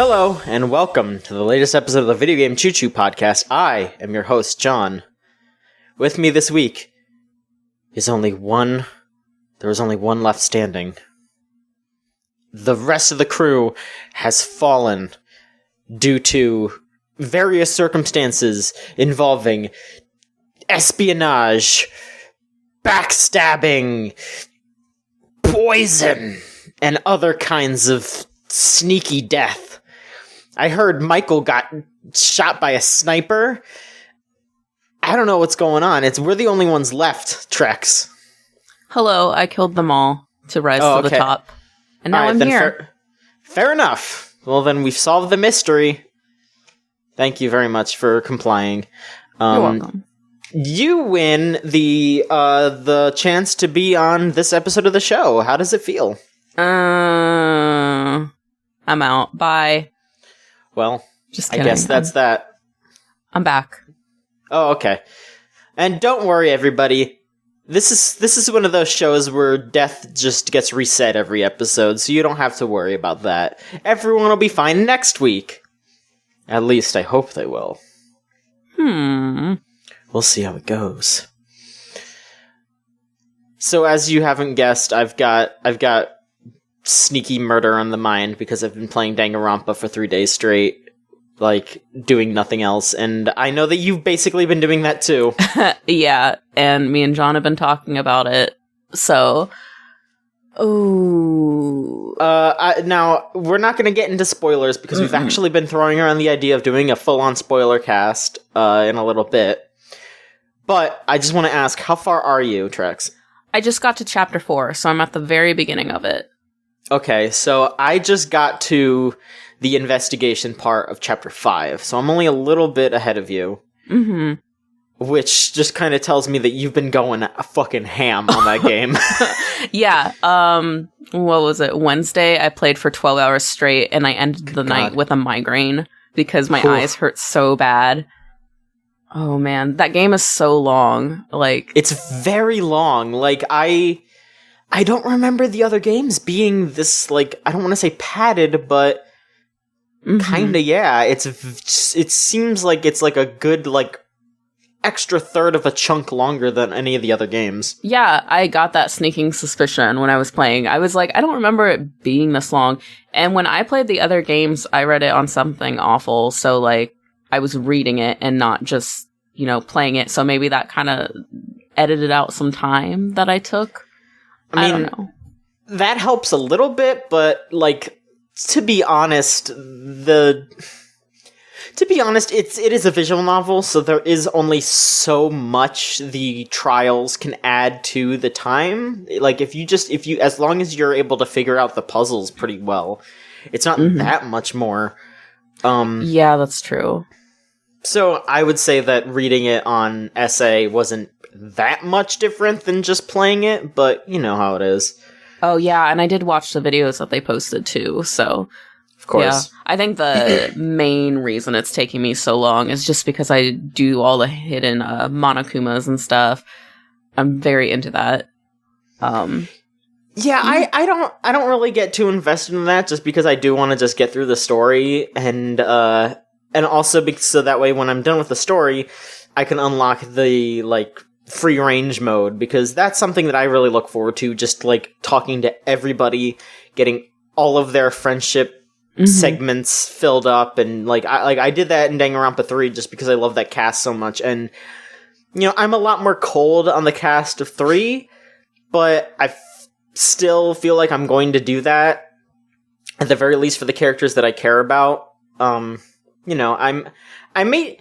Hello, and welcome to the latest episode of the Video Game Choo Choo podcast. I am your host, John. With me this week is there was only one left standing. The rest of the crew has fallen due to various circumstances involving espionage, backstabbing, poison, and other kinds of sneaky death. I heard Michael got shot by a sniper. I don't know what's going on. We're the only ones left, Trex. Hello, I killed them all to rise to the top. And now I'm here. Fair enough. Well, then we've solved the mystery. Thank you very much for complying. You're welcome. You win the chance to be on this episode of the show. How does it feel? I'm out. Bye. Well, just kidding. I guess that's that. I'm back. Oh, okay. And don't worry, everybody. This is one of those shows where death just gets reset every episode, so you don't have to worry about that. Everyone will be fine next week. At least I hope they will. We'll see how it goes. So, as you haven't guessed, I've got sneaky murder on the mind because I've been playing Danganjohnpa for 3 days straight, like, doing nothing else, and I know that you've basically been doing that too. Yeah, and me and John have been talking about it, so... Ooh. Now, we're not going to get into spoilers because we've actually been throwing around the idea of doing a full-on spoiler cast in a little bit. But I just want to ask, how far are you, Trex? I just got to chapter 4, so I'm at the very beginning of it. Okay, so I just got to the investigation part of chapter 5, so I'm only a little bit ahead of you. Mm-hmm. Which just kind of tells me that you've been going a fucking ham on that game. Yeah, what was it? Wednesday, I played for 12 hours straight, and I ended the night with a migraine because my eyes hurt so bad. Oh man, that game is so long. Like, it's very long. Like, I don't remember the other games being this, like, I don't want to say padded, but kinda, yeah. It seems like it's like a good, like, extra third of a chunk longer than any of the other games. Yeah, I got that sneaking suspicion when I was playing. I was like, I don't remember it being this long. And when I played the other games, I read it on something awful, so, like, I was reading it and not just, playing it, so maybe that kind of edited out some time that I took. I don't know. That helps a little bit, but, like, to be honest, it is a visual novel, so there is only so much the trials can add to the time. Like, as long as you're able to figure out the puzzles pretty well, it's not that much more. Yeah, that's true. So I would say that reading it on essay wasn't that much different than just playing it, but you know how it is. Oh yeah, and I did watch the videos that they posted too, so... Of course. Yeah, I think the main reason it's taking me so long is just because I do all the hidden Monokumas and stuff. I'm very into that. Yeah, I don't really get too invested in that just because I do want to just get through the story and also so that way when I'm done with the story, I can unlock the like free range mode because that's something that I really look forward to. Just like talking to everybody, getting all of their friendship segments filled up, and I did that in Danganronpa 3 just because I love that cast so much, and I'm a lot more cold on the cast of 3, but I still feel like I'm going to do that at the very least for the characters that I care about. I made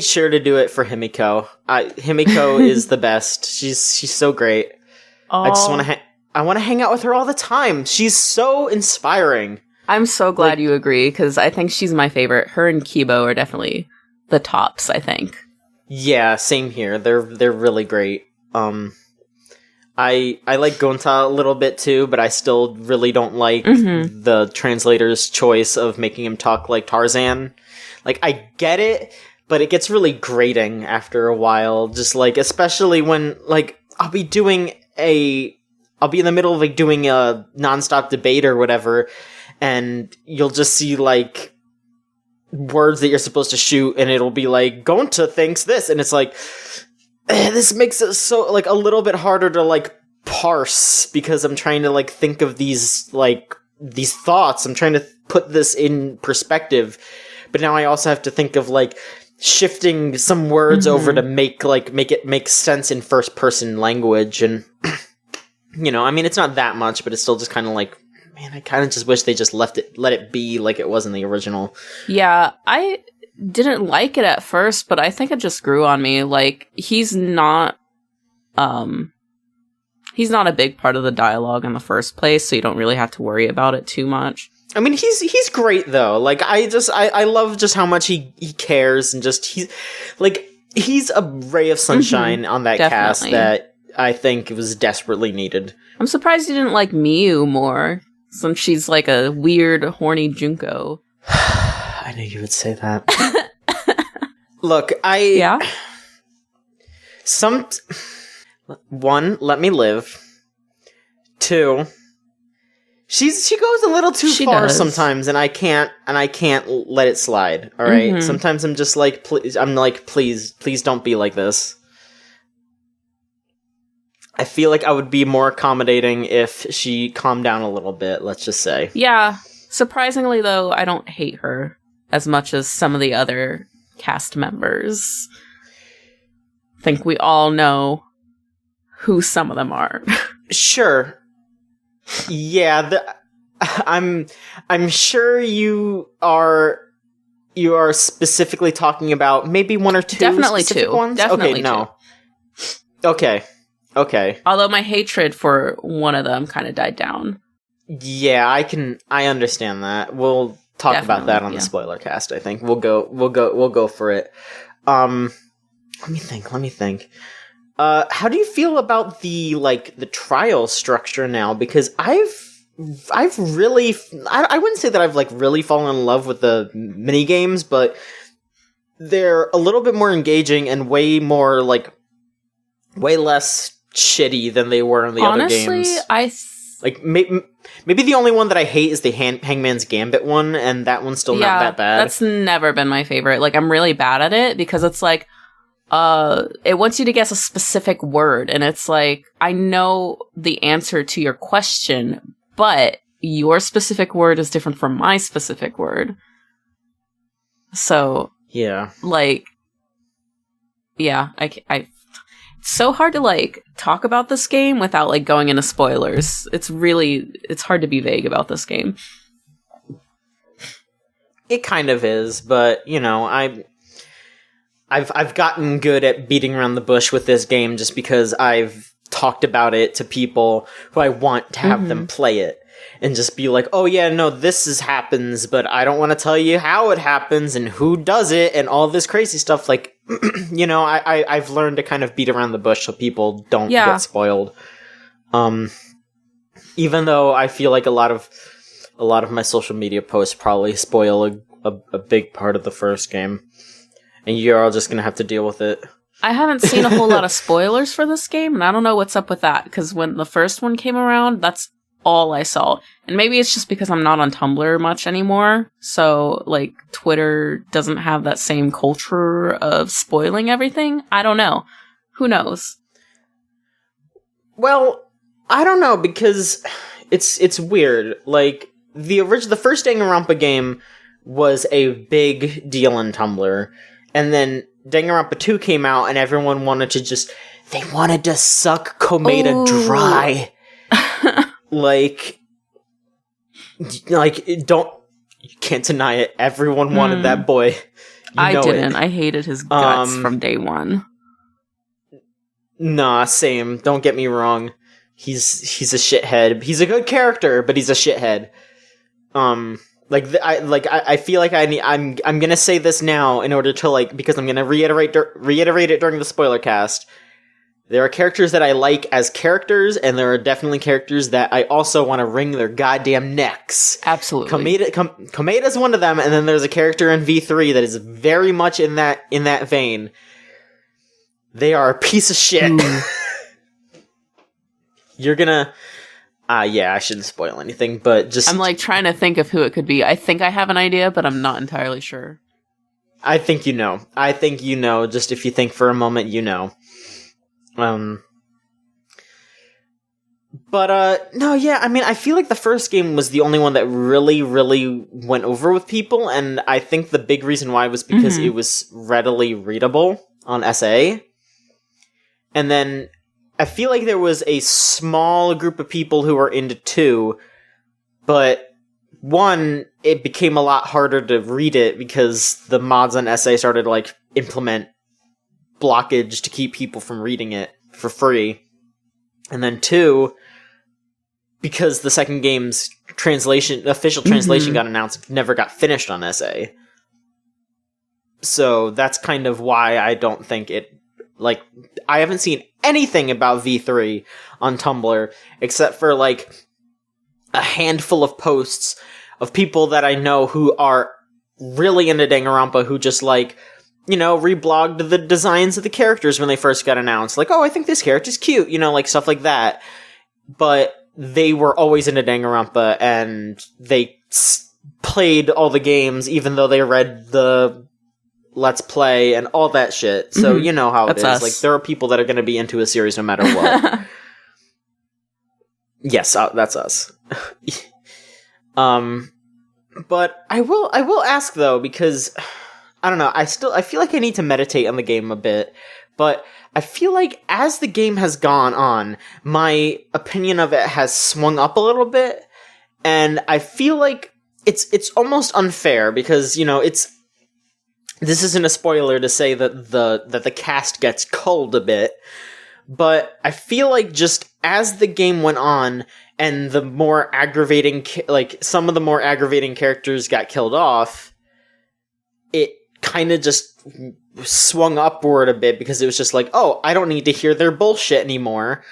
sure to do it for Himiko. Himiko is the best. She's so great. I just want to I want to hang out with her all the time. She's so inspiring. I'm so glad you agree, because I think she's my favorite. Her and Kibo are definitely the tops, I think. Yeah, same here. They're really great. I like Gonta a little bit too, but I still really don't like the translator's choice of making him talk like Tarzan. Like, I get it, but it gets really grating after a while. Just like, especially when, like, I'll be in the middle of like doing a nonstop debate or whatever, and you'll just see, like, words that you're supposed to shoot, and it'll be like, Gonta thinks this, and it's like, this makes it so, like, a little bit harder to, like, parse, because I'm trying to, like, think of these, like, these thoughts. I'm trying to put this in perspective, but now I also have to think of, like, shifting some words over to make it make sense in first person language. And you know, I mean, it's not that much, but it's still just kind of like, man, I kind of just wish they just let it be like it was in the original. Yeah, I didn't like it at first, but I think it just grew on me. Like, he's not a big part of the dialogue in the first place, so you don't really have to worry about it too much. I mean, he's great though. Like, I love just how much he cares, and just he's a ray of sunshine on that cast that I think was desperately needed. I'm surprised you didn't like Miyu more, since she's like a weird, horny Junko. I knew you would say that. Look, One, let me live. Two, she goes a little too far sometimes, and I can't let it slide. All right. Sometimes I'm just like, please don't be like this. I feel like I would be more accommodating if she calmed down a little bit. Let's just say. Yeah. Surprisingly, though, I don't hate her as much as some of the other cast members. I think we all know who some of them are. Sure. Yeah, I'm sure you are specifically talking about maybe one or two Definitely specific two. ones? Definitely okay, no. Two. Okay. Although my hatred for one of them kind of died down. Yeah, I understand that. We'll talk about that on the spoiler cast, I think. We'll go for it. Let me think. How do you feel about the trial structure now? Because I've really, I wouldn't say that I've really fallen in love with the mini games, but they're a little bit more engaging and way less shitty than they were in the other games. Maybe the only one that I hate is the Hangman's Gambit one, and that one's still not that bad. That's never been my favorite. Like, I'm really bad at it because it's like, it wants you to guess a specific word, and it's like, I know the answer to your question, but your specific word is different from my specific word. So, yeah. It's so hard to, talk about this game without, going into spoilers. It's hard to be vague about this game. It kind of is, but, I've gotten good at beating around the bush with this game just because I've talked about it to people who I want to have them play it and just be like, oh yeah, no, this happens, but I don't want to tell you how it happens and who does it and all this crazy stuff. I've learned to kind of beat around the bush so people don't get spoiled. Even though I feel like a lot of my social media posts probably spoil a big part of the first game. And you're all just going to have to deal with it. I haven't seen a whole lot of spoilers for this game, and I don't know what's up with that, because when the first one came around, that's all I saw. And maybe it's just because I'm not on Tumblr much anymore, so, Twitter doesn't have that same culture of spoiling everything. I don't know. Who knows? Well, I don't know, because it's weird. The first Danganjohnpa game was a big deal on Tumblr. And then Danganronpa 2 came out, and everyone wanted to suck Komeda dry. You can't deny it. Everyone wanted that boy. I didn't. I hated his guts from day one. Nah, same. Don't get me wrong. He's a shithead. He's a good character, but he's a shithead. I feel like I'm gonna say this now in order to because I'm gonna reiterate it during the spoiler cast. There are characters that I like as characters, and there are definitely characters that I also want to wring their goddamn necks. Absolutely. Komeda's one of them, and then there's a character in V3 that is very much in that vein. They are a piece of shit. You're gonna Yeah, I shouldn't spoil anything, but just... I'm, like, trying to think of who it could be. I think I have an idea, but I'm not entirely sure. I think you know. Just if you think for a moment, you know. But, no, yeah, I mean, I feel like the first game was the only one that really, really went over with people, and I think the big reason why was because it was readily readable on SA. And then I feel like there was a small group of people who were into 2, but 1, it became a lot harder to read it because the mods on SA started to, like, implement blockage to keep people from reading it for free. And then 2, because the second game's official translation got announced, it never got finished on SA. So that's kind of why I don't think it, like, I haven't seen anything about V3 on Tumblr, except for, like, a handful of posts of people that I know who are really into Danganjohnpa, who just, like, you know, reblogged the designs of the characters when they first got announced. Like, oh, I think this character's cute, you know, like, stuff like that. But they were always into Danganjohnpa, and they played all the games, even though they read the Let's Play and all that shit. So, you know how it is. Us. Like, there are people that are going to be into a series no matter what. Yes, that's us. But I will ask, though, because... I don't know, I feel like I need to meditate on the game a bit, but I feel like as the game has gone on, my opinion of it has swung up a little bit, and I feel like it's almost unfair, because, you know, this isn't a spoiler to say that the cast gets culled a bit, but I feel like just as the game went on, and the more aggravating, like, some of the more aggravating characters got killed off, it kind of just swung upward a bit, because it was just like, oh, I don't need to hear their bullshit anymore.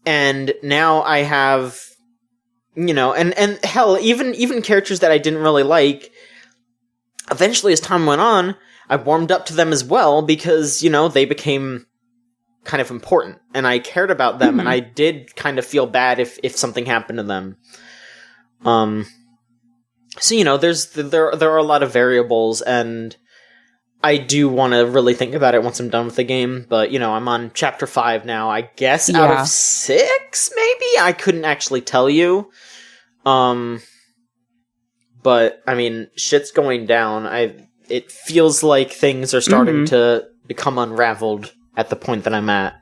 And now I have, you know, and hell, even characters that I didn't really like, eventually as time went on, I warmed up to them as well, because, you know, they became kind of important, and I cared about them, and I did kind of feel bad if something happened to them. So, you know, there are a lot of variables, and I do want to really think about it once I'm done with the game, but, you know, I'm on chapter 5 now, I guess, out of 6, maybe? I couldn't actually tell you. But, I mean, shit's going down. It feels like things are starting to become unraveled at the point that I'm at.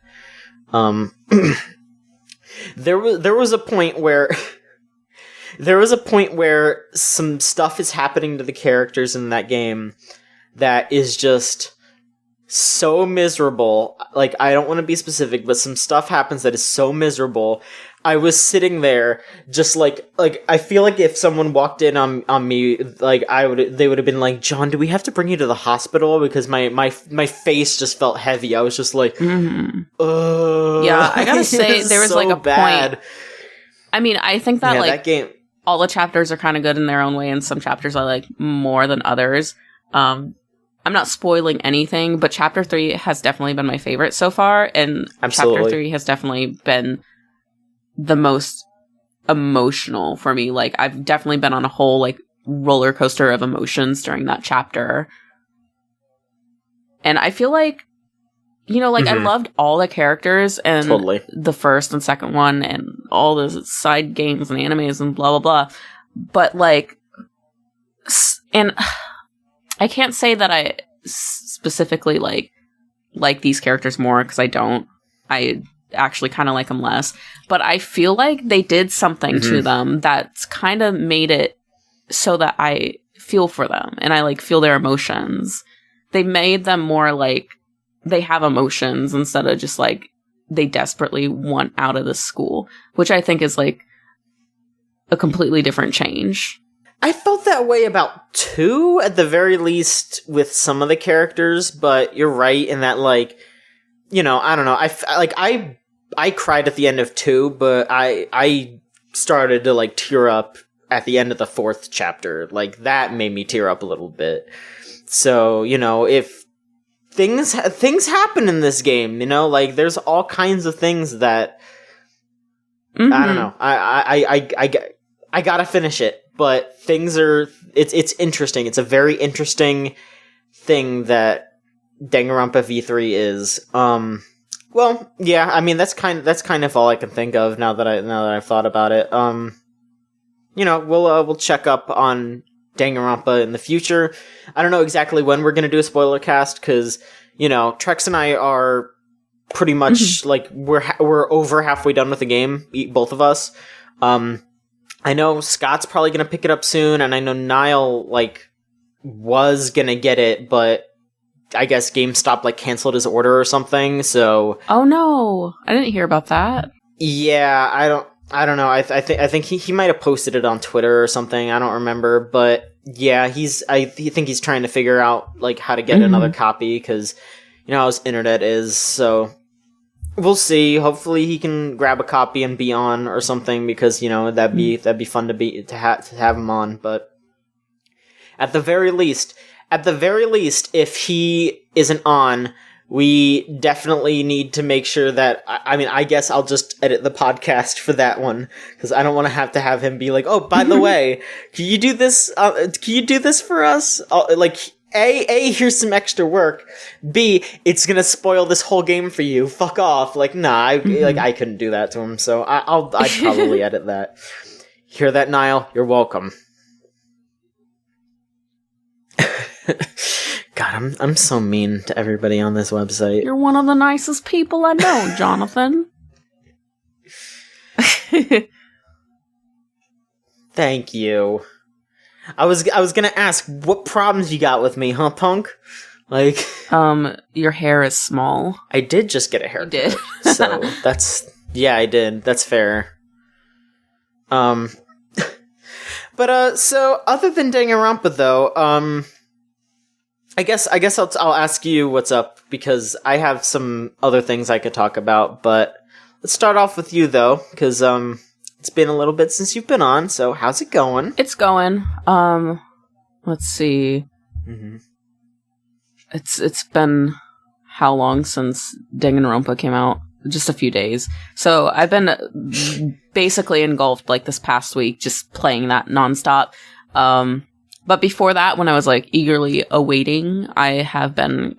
There was a point where... There was a point where some stuff is happening to the characters in that game that is just so miserable. Like, I don't want to be specific, but some stuff happens that is so miserable. I was sitting there just like I feel like if someone walked in on me, like, they would have been like, John, do we have to bring you to the hospital? Because my face just felt heavy. I was just like, ugh. Yeah, I gotta say, there was so, like, a point. I mean, I think that, like, that game... all the chapters are kind of good in their own way, and some chapters I like more than others. I'm not spoiling anything, but chapter 3 has definitely been my favorite so far, and chapter 3 has definitely been the most emotional for me. Like, I've definitely been on a whole, like, roller coaster of emotions during that chapter. And I feel like, you know, like, I loved all the characters and the first and second one and all the side games and animes and blah, blah, blah. But, like, and I can't say that I specifically, like these characters more, because I don't. I actually kind of like them less. But I feel like they did something to them that's kind of made it so that I feel for them and I, like, feel their emotions. They made them more, like, they have emotions instead of just, like, they desperately want out of the school, which I think is, like, a completely different change. I felt that way about 2, at the very least, with some of the characters, but you're right in that, like, you know, I don't know, I cried at the end of 2, but I started to, like, tear up at the end of the 4th chapter. Like, that made me tear up a little bit. So, you know, if things happen in this game, you know, like, there's all kinds of things that Mm-hmm. I don't know. I gotta finish it, but it's interesting. It's a very interesting thing that Danganronpa V3 is. Well, yeah, I mean that's kind of all I can think of now that I've thought about it. We'll check up on Danganronpa in the future. I don't know exactly when we're gonna do a spoiler cast because Trex and I are pretty much like we're over halfway done with the game, both of us. I know Scott's probably gonna pick it up soon, and I know Niall was gonna get it, but I guess GameStop canceled his order or something. So oh no, I didn't hear about that. Yeah, I don't know. I think he might have posted it on Twitter or something. I don't remember, but yeah, I think he's trying to figure out how to get another copy because how his internet is. So we'll see. Hopefully he can grab a copy and be on or something because that'd be fun to have him on. But at the very least, if he isn't on, we definitely need to make sure that, I guess I'll just edit the podcast for that one, because I don't want to have him be like, oh, by the way, can you do this for us? A, here's some extra work. B, it's gonna spoil this whole game for you. Fuck off. I couldn't do that to him, so I'd probably edit that. Hear that, Niall? You're welcome. God, I'm so mean to everybody on this website. You're one of the nicest people I know, Jonathan. Thank you. I was gonna ask what problems you got with me, huh, punk? Your hair is small. I did just get a haircut. You did? So I did. That's fair. But so other than Danganronpa though, I guess I'll ask you what's up because I have some other things I could talk about. But let's start off with you though, because it's been a little bit since you've been on. So how's it going? It's going. Let's see. Mm-hmm. It's been how long since Danganronpa came out? Just a few days. So I've been basically engulfed this past week, just playing that nonstop. But before that, when I was eagerly awaiting, I have been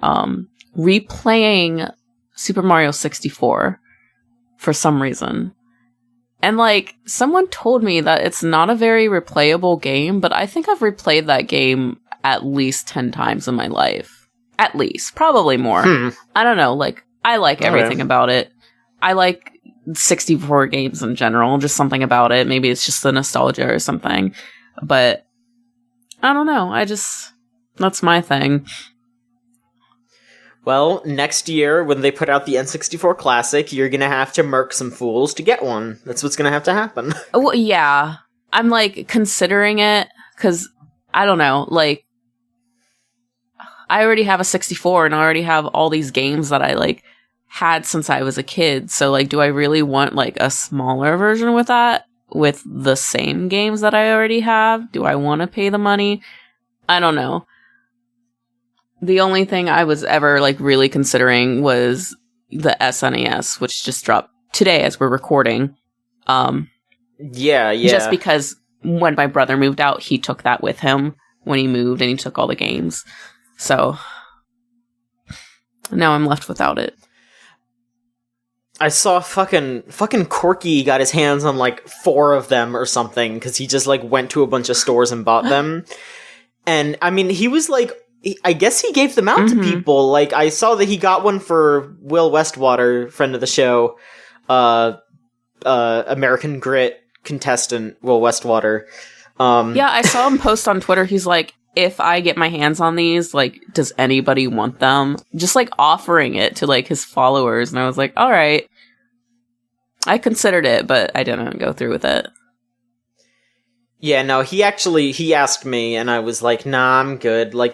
replaying Super Mario 64 for some reason. And someone told me that it's not a very replayable game, but I think I've replayed that game at least 10 times in my life. At least. Probably more. I don't know. I like everything about it. I like 64 games in general, just something about it. Maybe it's just the nostalgia or something. But I don't know. That's my thing. Well, next year, when they put out the N64 Classic, you're gonna have to murk some fools to get one. That's what's gonna have to happen. Well, yeah. I'm, considering it, because, I don't know, I already have a 64, and I already have all these games that I, had since I was a kid. So, do I really want, a smaller version with that? With the same games that I already have? Do I want to pay the money? I don't know. The only thing I was ever really considering was the SNES, which just dropped today as we're recording. Yeah. Just because when my brother moved out, he took that with him when he moved, and he took all the games. So now I'm left without it. I saw fucking Corky got his hands on 4 of them or something because he just went to a bunch of stores and bought them. And I mean, he was I guess he gave them out to people. I saw that he got one for Will Westwater, friend of the show, American Grit contestant Will Westwater. Yeah, I saw him post on Twitter. He's like, if I get my hands on these, does anybody want them? Just offering it to his followers. And I was like, all right. I considered it, but I didn't go through with it. Yeah, no, he asked me, and I was like, nah, I'm good. I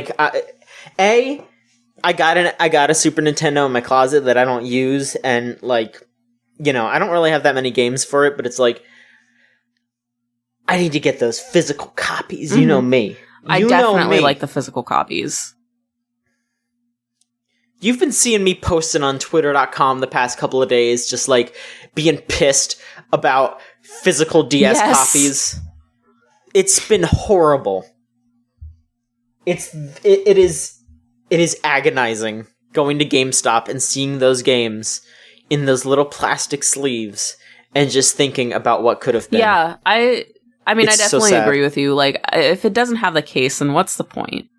got a Super Nintendo in my closet that I don't use, and I don't really have that many games for it, but it's I need to get those physical copies. You know me. I definitely like the physical copies. You've been seeing me posting on Twitter.com the past couple of days, just being pissed about physical DS Yes. copies. It's been horrible. It is agonizing going to GameStop and seeing those games in those little plastic sleeves and just thinking about what could have been. Yeah, I mean, It's I so definitely sad. agree with you. Like, if it doesn't have the case, then what's the point?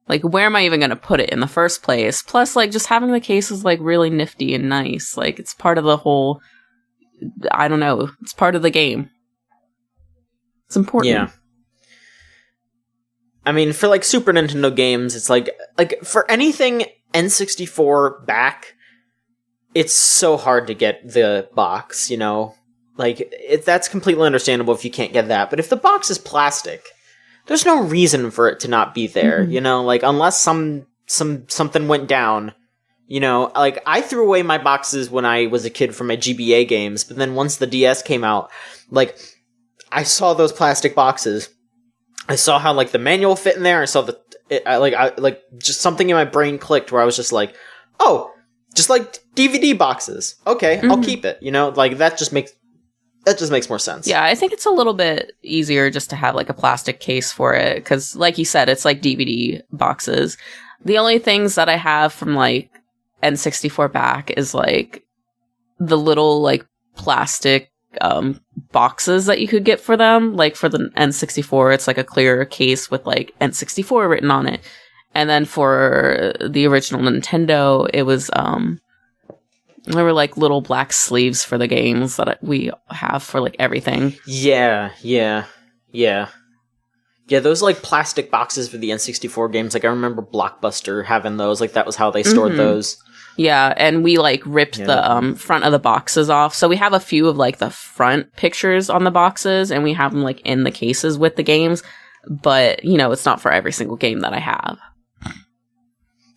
Like, where am I even going to put it in the first place? Plus, like, just having the case is, like, really nifty and nice. Like, it's part of the whole, I don't know, it's part of the game. It's important. Yeah. I mean, for, like, Super Nintendo games, it's like, for anything N64 back, it's so hard to get the box, you know? Like, that's completely understandable if you can't get that. But if the box is plastic, there's no reason for it to not be there, you know? Like, unless something went down, you know? Like, I threw away my boxes when I was a kid for my GBA games, but then once the DS came out, like, I saw those plastic boxes. I saw how, like, the manual fit in there. I saw just something in my brain clicked where I was just like, oh, just like DVD boxes. Okay, I'll keep it. You know, like, that just makes more sense. Yeah, I think it's a little bit easier just to have, like, a plastic case for it. Because, like you said, it's like DVD boxes. The only things that I have from, like, N64 back is, like, the little, like, plastic boxes that you could get for them. Like, for the N64, it's like a clear case with, like, N64 written on it. And then for the original Nintendo, it was there were, like, little black sleeves for the games that we have for, like, everything. Yeah, those, like, plastic boxes for the N64 games, like, I remember Blockbuster having those. Like, that was how they stored those. Yeah, and we, like, ripped the front of the boxes off. So we have a few of, like, the front pictures on the boxes, and we have them, like, in the cases with the games. But, you know, it's not for every single game that I have.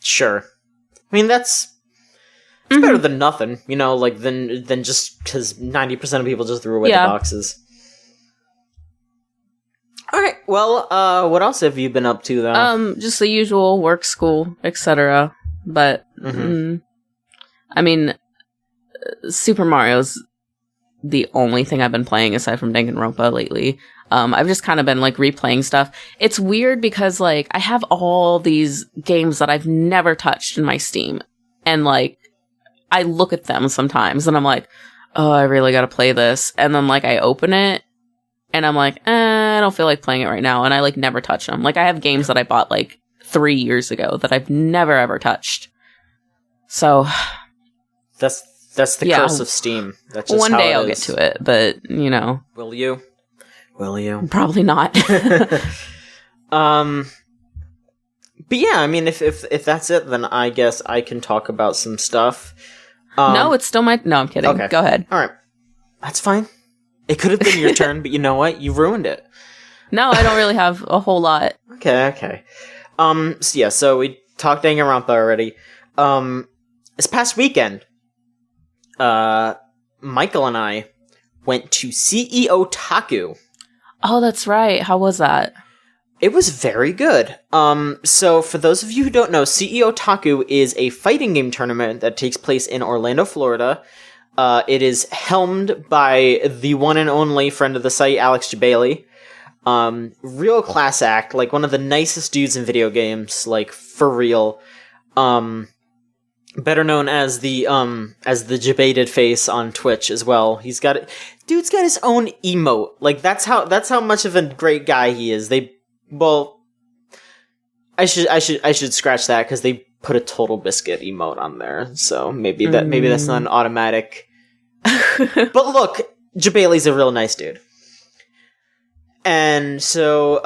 Sure. I mean, it's better than nothing, you know, like, than just because 90% of people just threw away the boxes. Alright, well, what else have you been up to, though? Just the usual work, school, etc. But, I mean, Super Mario's the only thing I've been playing aside from Danganjohnpa lately. I've just kind of been, like, replaying stuff. It's weird because, like, I have all these games that I've never touched in my Steam. And, like, I look at them sometimes and I'm like, oh, I really gotta play this. And then, like, I open it and I'm like, I don't feel like playing it right now. And I, like, never touch them. Like, I have games that I bought, like, 3 years ago that I've never ever touched. So That's the curse of Steam. That's just one how day it I'll is. get to it, but, you know. Will you? Probably not. But yeah, I mean, if that's it, then I guess I can talk about some stuff. No, it's still my... No, I'm kidding. Okay. Go ahead. All right. That's fine. It could have been your turn, but you know what? You ruined it. No, I don't really have a whole lot. Okay. So we talked Danganronpa already. This past weekend, Michael and I went to CEO Taku. Oh, that's right. How was that? It was very good. So for those of you who don't know, CEO Taku is a fighting game tournament that takes place in Orlando, Florida. It is helmed by the one and only friend of the site, Alex Jabali. Real class act, like one of the nicest dudes in video games, like for real. Better known as the Jabated face on Twitch as well. Dude's got his own emote. Like that's how much of a great guy he is. I should scratch that because they put a Total Biscuit emote on there. So maybe that's not an automatic. But look, Jabali's a real nice dude. And so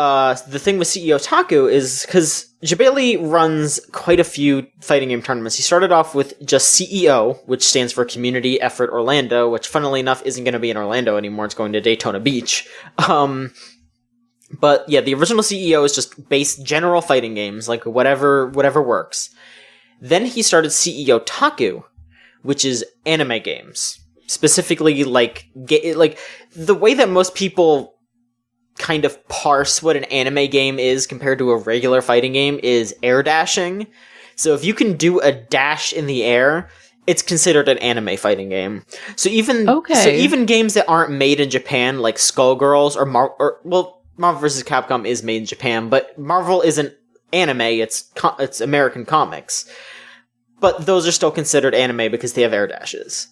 the thing with CEO Taku is because Jabali runs quite a few fighting game tournaments. He started off with just CEO, which stands for Community Effort Orlando, which funnily enough isn't going to be in Orlando anymore. It's going to Daytona Beach. But yeah, the original CEO is just base general fighting games, like whatever works. Then he started CEO Taku, which is anime games. Specifically, like the way that most people kind of parse what an anime game is compared to a regular fighting game is air dashing. So if you can do a dash in the air it's considered an anime fighting game. So even games that aren't made in Japan, like Skullgirls or Marvel vs. Capcom is made in Japan, but Marvel isn't anime, it's American comics. But those are still considered anime because they have air dashes.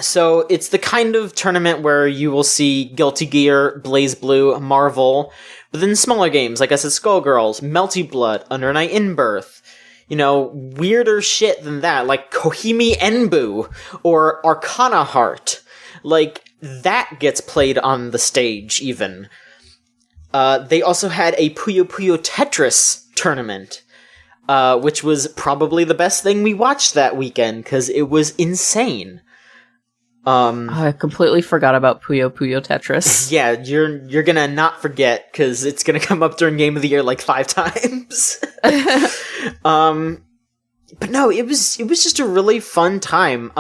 So it's the kind of tournament where you will see Guilty Gear, BlazBlue, Marvel, but then smaller games, like I said, Skullgirls, Melty Blood, Under Night In-Birth, weirder shit than that, like Kohimi Enbu, or Arcana Heart. Like, that gets played on the stage, even. They also had a Puyo Puyo Tetris tournament, which was probably the best thing we watched that weekend, because it was insane. I completely forgot about Puyo Puyo Tetris. Yeah, you're gonna not forget, because it's gonna come up during Game of the Year like 5 times. But no, it was just a really fun time.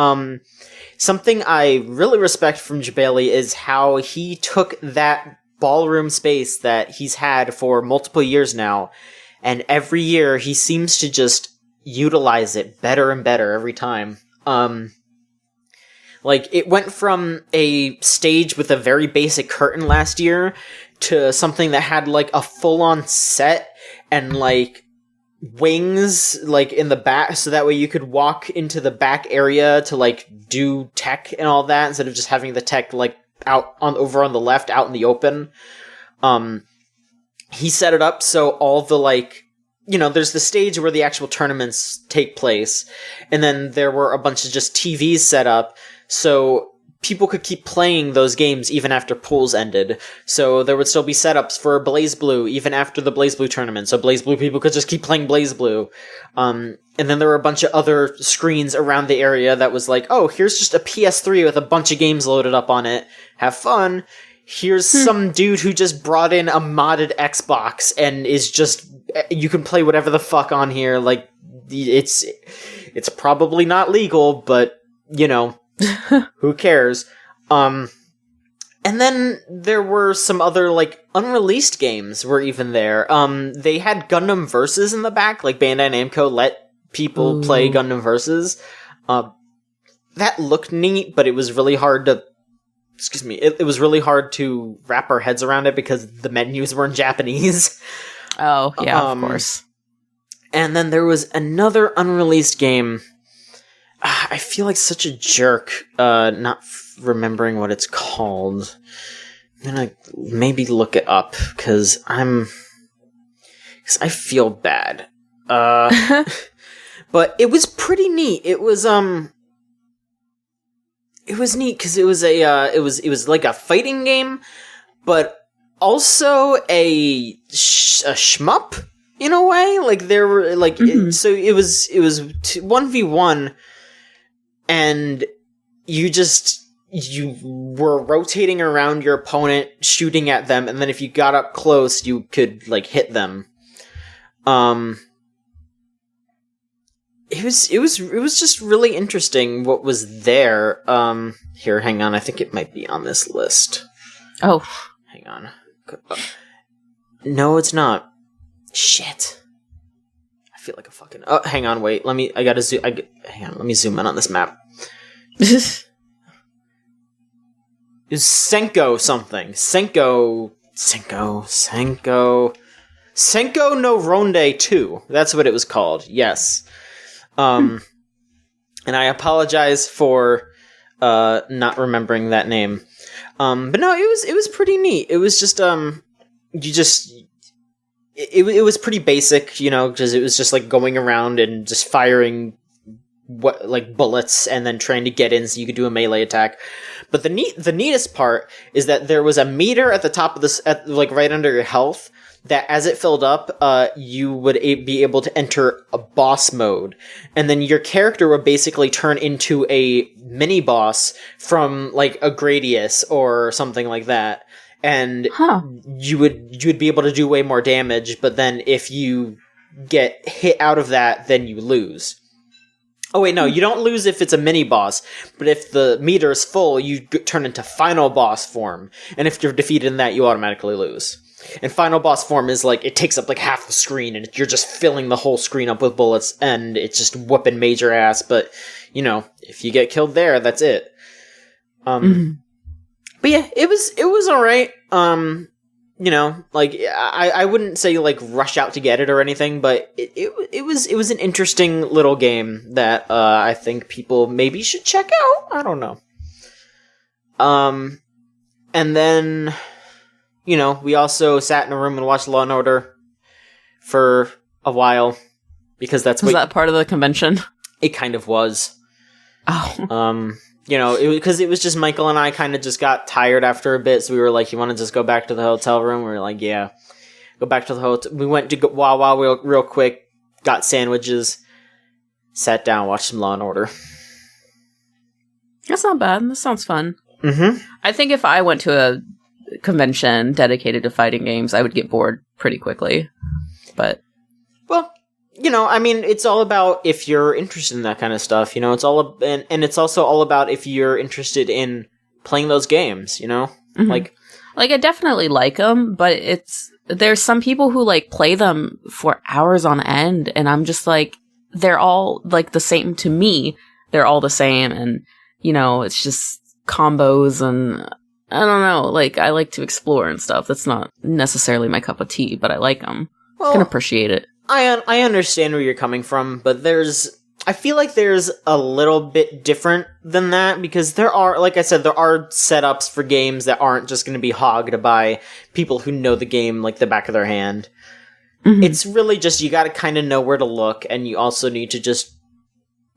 Something I really respect from Jabali is how he took that ballroom space that he's had for multiple years now, and every year he seems to just utilize it better and better every time. Like, it went from a stage with a very basic curtain last year to something that had, like, a full-on set and, like, wings, like, in the back, so that way you could walk into the back area to, like, do tech and all that, instead of just having the tech, like, over on the left, out in the open. He set it up so all the, like, there's the stage where the actual tournaments take place, and then there were a bunch of just TVs set up, so people could keep playing those games even after pools ended. So there would still be setups for BlazBlue even after the BlazBlue tournament. So BlazBlue people could just keep playing BlazBlue. And then there were a bunch of other screens around the area that was like, oh, here's just a PS3 with a bunch of games loaded up on it. Have fun. Here's some dude who just brought in a modded Xbox and is just, you can play whatever the fuck on here. Like, it's probably not legal, but, who cares? And then there were some other, like, unreleased games were even there. They had Gundam Versus in the back, like Bandai Namco let people play Gundam Versus. That looked neat, but it was really hard to, it was really hard to wrap our heads around it because the menus were in Japanese. Oh, yeah, of course. And then there was another unreleased game. I feel like such a jerk, not remembering what it's called. I'm gonna maybe look it up, because I feel bad. But it was pretty neat. It was neat, because it was like a fighting game, but also a shmup, in a way. Like, there were, like, so it was 1v1, and you were rotating around your opponent, shooting at them, and then if you got up close, you could, like, hit them. It was just really interesting what was there. Here, hang on, I think it might be on this list. Oh. Hang on. No, it's not. Shit. I feel like a fucking... Oh, hang on, wait. Let me zoom in on this map. It's Senko something. Senko no Ronde 2. That's what it was called. Yes. And I apologize for not remembering that name. But no, it was pretty neat. It was just it was pretty basic, because it was just like going around and just firing bullets and then trying to get in so you could do a melee attack. But the neatest part is that there was a meter at the top of this, right under your health, that as it filled up, you would be able to enter a boss mode. And then your character would basically turn into a mini boss from, like, a Gradius or something like that. And you would be able to do way more damage, but then if you get hit out of that, then you lose. Oh wait, no, you don't lose if it's a mini boss, but if the meter is full, you turn into final boss form. And if you're defeated in that, you automatically lose. And final boss form is like, it takes up like half the screen, and you're just filling the whole screen up with bullets, and it's just whooping major ass. But, you know, if you get killed there, that's it. But yeah, it was alright. You know, like, I wouldn't say, like, rush out to get it or anything, but it was an interesting little game that, I think people maybe should check out. I don't know. And then, you know, we also sat in a room and watched Law & Order for a while, because that's Was that part of the convention? It kind of was. Oh. You know, because it was just Michael and I kind of just got tired after a bit, so we were like, you want to just go back to the hotel room? We were like, yeah. Go back to the hotel. We went to Wawa real quick, got sandwiches, sat down, watched some Law & Order. That's not bad. That sounds fun. Mm-hmm. I think if I went to a convention dedicated to fighting games, I would get bored pretty quickly. But... well... you know, I mean, it's all about if you're interested in that kind of stuff, you know, it's all, and it's also all about if you're interested in playing those games, you know? Mm-hmm. Like, I definitely like them, but there's some people who, like, play them for hours on end, and I'm just like, they're all, like, the same to me. They're all the same, and, you know, it's just combos, and I don't know, like, I like to explore and stuff. That's not necessarily my cup of tea, but I like them. well, I can appreciate it. I understand where you're coming from, but I feel like there's a little bit different than that, because there are, like I said, there are setups for games that aren't just going to be hogged by people who know the game like the back of their hand. Mm-hmm. It's really just, you got to kind of know where to look, and you also need to just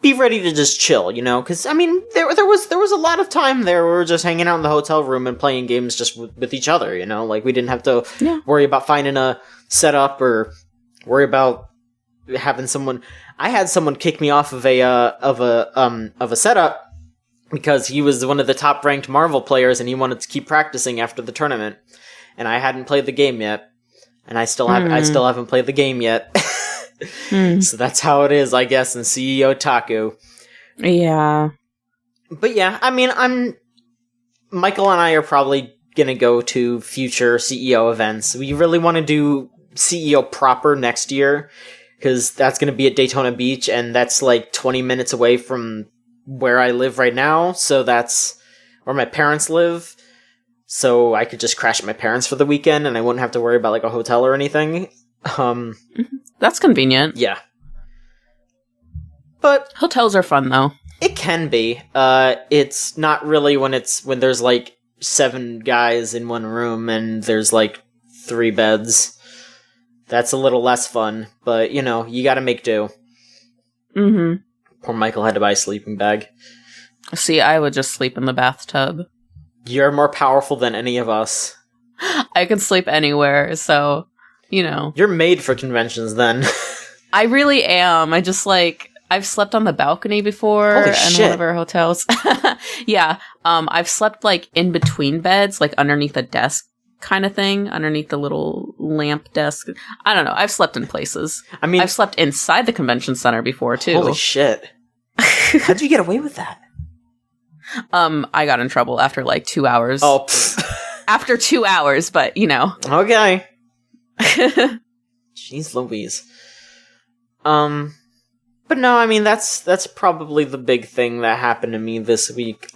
be ready to just chill, you know? Because, I mean, there was a lot of time there where we were just hanging out in the hotel room and playing games just with each other, you know? Like, we didn't have to worry about finding a setup or worry about having someone... I had someone kick me off of a setup because he was one of the top ranked Marvel players and he wanted to keep practicing after the tournament, and I hadn't played the game yet, and I still haven't played the game yet. So that's how it is, I guess, in CEO Taku. Yeah. But yeah, I mean, Michael and I are probably gonna go to future CEO events. We really want to do CEO proper next year, because that's going to be at Daytona Beach, and that's like 20 minutes away from where I live right now, so that's where my parents live, so I could just crash at my parents for the weekend, and I wouldn't have to worry about like a hotel or anything. That's convenient. Yeah. But hotels are fun, though. It can be. It's not really when there's like 7 guys in one room, and there's like 3 beds. That's a little less fun, but, you know, you gotta make do. Mm-hmm. Poor Michael had to buy a sleeping bag. See, I would just sleep in the bathtub. You're more powerful than any of us. I can sleep anywhere, so, you know. You're made for conventions, then. I really am. I've slept on the balcony before in one of our hotels. Yeah. I've slept, like, in between beds, like, underneath a desk kind of thing, underneath the little lamp desk. I don't know. I've slept in places. I mean, I've slept inside the convention center before, too. Holy shit. How'd you get away with that? I got in trouble after, like, 2 hours. Oh, after 2 hours, but, you know. Okay. Jeez Louise. But no, I mean, that's probably the big thing that happened to me this week.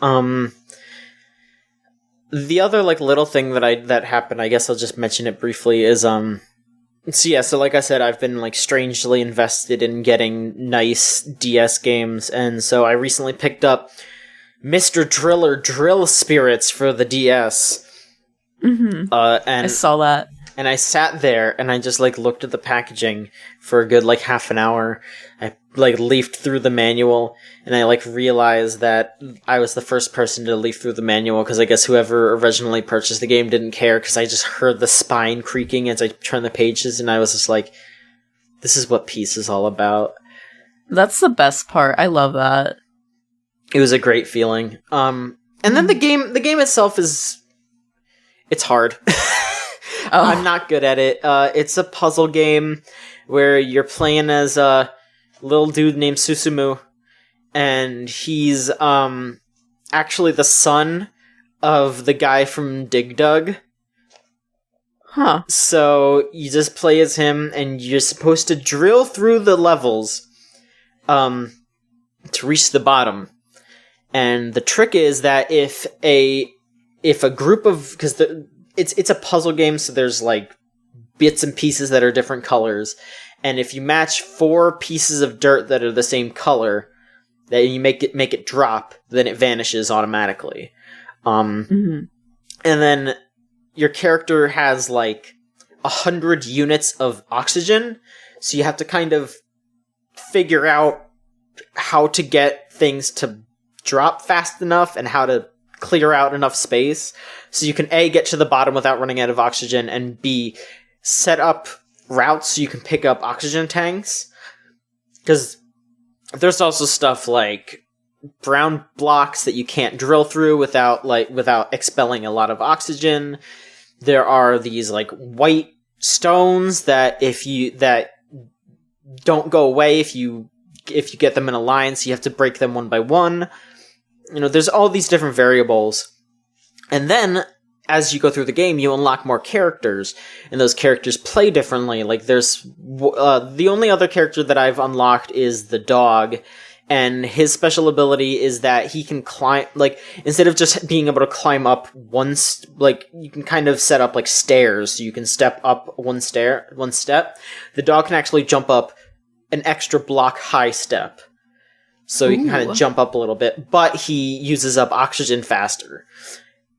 The other, like, little thing that happened, I guess I'll just mention it briefly, is, so like I said, I've been, like, strangely invested in getting nice DS games, and so I recently picked up Mr. Driller Drill Spirits for the DS. Mm-hmm. And I saw that. And I sat there, and I just, like, looked at the packaging for a good, like, half an hour. I, like, leafed through the manual, and I, like, realized that I was the first person to leaf through the manual, because I guess whoever originally purchased the game didn't care, because I just heard the spine creaking as I turned the pages, and I was just like, this is what peace is all about. That's the best part. I love that. It was a great feeling. And then the game itself it's hard. Oh. I'm not good at it. It's a puzzle game where you're playing as a little dude named Susumu, and he's actually the son of the guy from Dig Dug. Huh. So you just play as him, and you're supposed to drill through the levels to reach the bottom. And the trick is that if a group of... Because it's a puzzle game, so there's like bits and pieces that are different colors. And if you match 4 pieces of dirt that are the same color, that you make it drop, then it vanishes automatically. And then your character has like 100 units of oxygen, so you have to kind of figure out how to get things to drop fast enough and how to clear out enough space so you can A, get to the bottom without running out of oxygen, and B, set up routes so you can pick up oxygen tanks. Because there's also stuff like brown blocks that you can't drill through without expelling a lot of oxygen. There are these like white stones that that don't go away if you get them in a line, so you have to break them one by one. There's all these different variables. And then as you go through the game, you unlock more characters, and those characters play differently. Like there's the only other character that I've unlocked is the dog. And his special ability is that he can climb, like, instead of just being able to climb up you can kind of set up, like, stairs, so you can step up one step. The dog can actually jump up an extra block high step. So you can kind of jump up a little bit, but he uses up oxygen faster.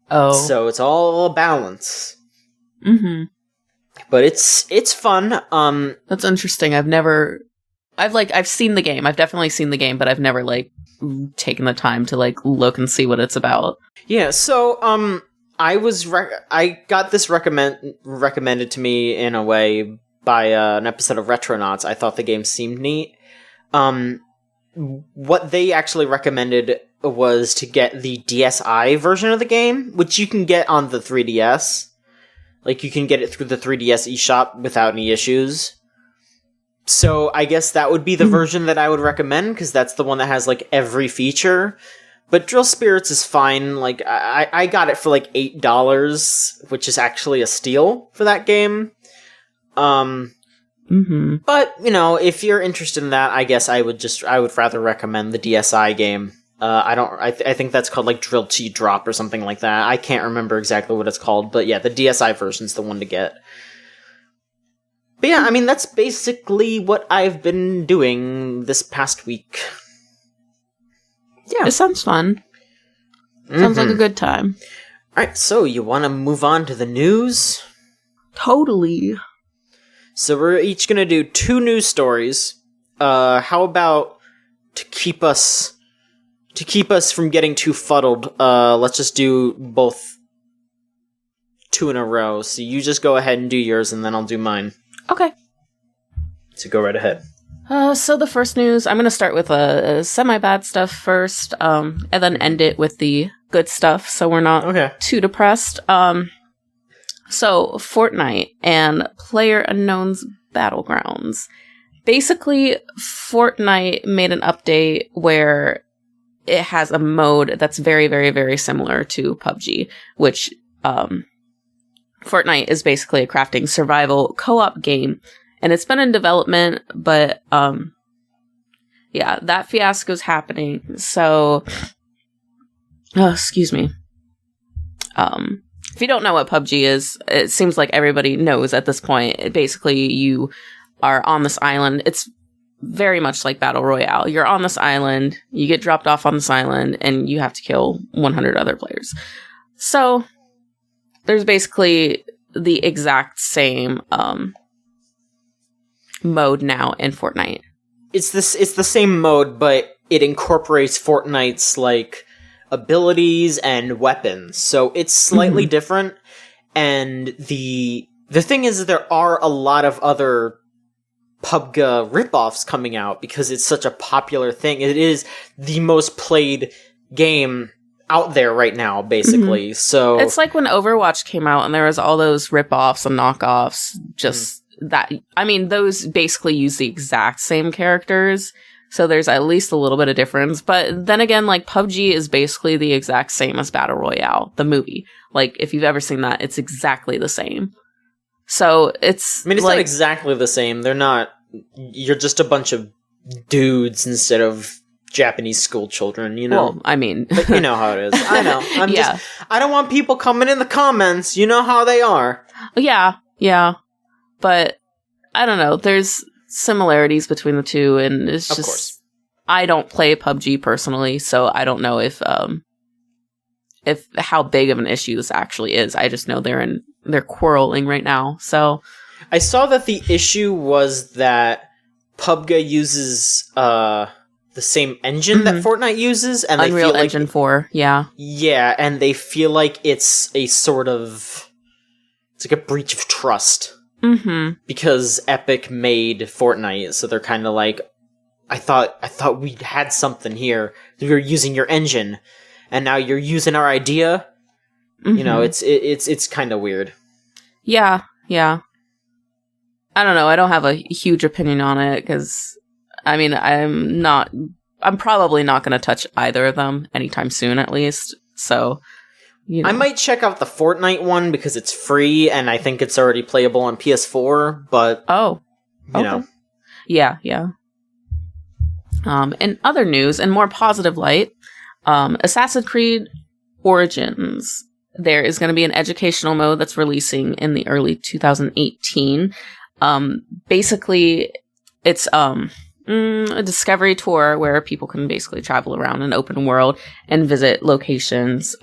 Oh. So it's all a balance. Mm-hmm. But it's fun. That's interesting. I've seen the game. I've definitely seen the game, but I've never, like, taken the time to, like, look and see what it's about. Yeah, so, I got this recommended to me in a way by an episode of Retronauts. I thought the game seemed neat. What they actually recommended was to get the DSi version of the game, which you can get on the 3DS. Like, you can get it through the 3DS eShop without any issues. So I guess that would be the version that I would recommend, because that's the one that has, like, every feature. But Drill Spirits is fine. Like, I got it for, like, $8, which is actually a steal for that game. But, if you're interested in that, I guess I would rather recommend the DSi game. I think that's called, like, Drill T Drop or something like that. I can't remember exactly what it's called, but yeah, the DSi version's the one to get. But yeah, I mean, that's basically what I've been doing this past week. Yeah. It sounds fun. Sounds like a good time. Alright, so you want to move on to the news? Totally. So we're each going to do 2 news stories. How about to keep us from getting too fuddled, let's just do both 2 in a row. So you just go ahead and do yours, and then I'll do mine. Okay. So go right ahead. So the first news, I'm going to start with semi-bad stuff first, and then end it with the good stuff, so we're not too depressed. So Fortnite and PlayerUnknown's Battlegrounds. Basically, Fortnite made an update where it has a mode that's very, very, very similar to PUBG, which Fortnite is basically a crafting survival co-op game, and it's been in development, but yeah, that fiasco's happening. So, excuse me. If you don't know what PUBG is, it seems like everybody knows at this point. Basically, you are on this island. It's very much like Battle Royale. You're on this island, you get dropped off on this island, and you have to kill 100 other players. So, there's basically the exact same mode now in Fortnite. It's the same mode, but it incorporates Fortnite's, like, abilities and weapons. So it's slightly different. And the thing is that there are a lot of other PUBG ripoffs coming out because it's such a popular thing. It is the most played game out there right now, basically. So it's like when Overwatch came out and there was all those ripoffs and knockoffs. Just that, I mean, those basically use the exact same characters. So there's at least a little bit of difference. But then again, like, PUBG is basically the exact same as Battle Royale, the movie. Like, if you've ever seen that, it's exactly the same. So it's I mean, it's not exactly the same. They're not. You're just a bunch of dudes instead of Japanese school children, you know? Well, I mean... But you know how it is. I know. I don't want people coming in the comments. You know how they are. Yeah. But, I don't know. There's similarities between the two, and it's just... Of course. I don't play PUBG personally, so I don't know if how big of an issue this actually is. I just know they're quarreling right now, so... I saw that the issue was that PUBG uses the same engine that Fortnite uses, and they Unreal feel like Engine 4, yeah. Yeah, and they feel like it's a sort of... It's like a breach of trust. Mm-hmm. Because Epic made Fortnite, so they're kind of like, I thought we had something here. We were using your engine, and now you're using our idea. Mm-hmm. You know, it's kind of weird. Yeah. I don't know. I don't have a huge opinion on it because, I mean, I'm probably not going to touch either of them anytime soon, at least. So, you know. I might check out the Fortnite one because it's free and I think it's already playable on PS4, but you know. Yeah. In other news, in more positive light, Assassin's Creed Origins. There is going to be an educational mode that's releasing in the early 2018. Basically, it's a discovery tour where people can basically travel around an open world and visit locations.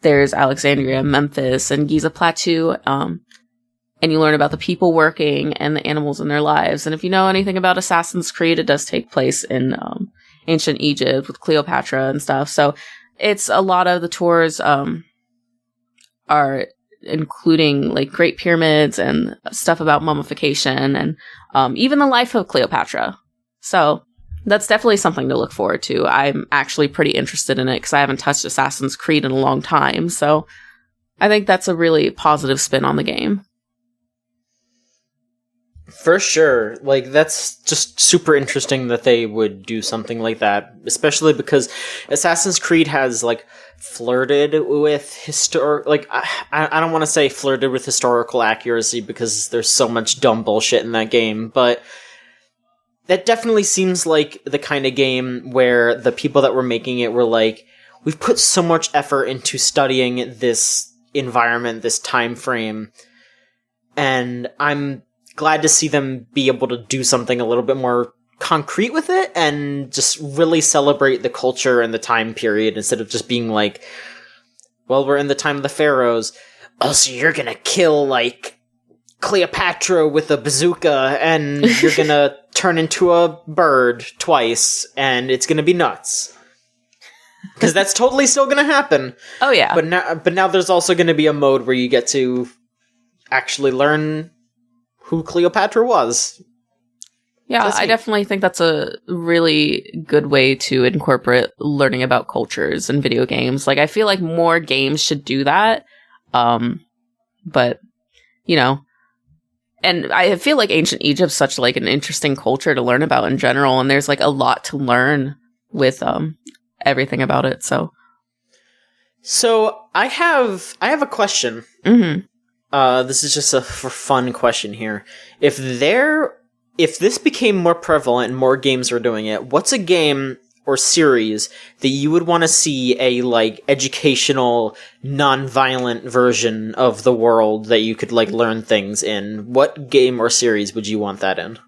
There's Alexandria, Memphis, and Giza Plateau, and you learn about the people working and the animals in their lives. And if you know anything about Assassin's Creed, it does take place in ancient Egypt with Cleopatra and stuff. So it's a lot of the tours are including like Great Pyramids and stuff about mummification and even the life of Cleopatra. So that's definitely something to look forward to. I'm actually pretty interested in it because I haven't touched Assassin's Creed in a long time. So I think that's a really positive spin on the game. For sure. Like, that's just super interesting that they would do something like that, especially because Assassin's Creed has, like, flirted with I don't want to say flirted with historical accuracy because there's so much dumb bullshit in that game, but that definitely seems like the kind of game where the people that were making it were like, we've put so much effort into studying this environment, this time frame, and I'm glad to see them be able to do something a little bit more concrete with it and just really celebrate the culture and the time period instead of just being like, well, we're in the time of the pharaohs. Oh, so you're gonna kill, like, Cleopatra with a bazooka and you're gonna turn into a bird twice and it's gonna be nuts. Because that's totally still gonna happen. Oh, yeah. But now there's also gonna be a mode where you get to actually learn who Cleopatra was. Yeah, I definitely think that's a really good way to incorporate learning about cultures in video games. Like, I feel like more games should do that. But, you know, and I feel like ancient Egypt's such like an interesting culture to learn about in general. And there's like a lot to learn with everything about it. So I have a question. Mm-hmm. This is just a for fun question here. If this became more prevalent and more games were doing it, what's a game or series that you would want to see a like educational, non-violent version of the world that you could like learn things in? What game or series would you want that in?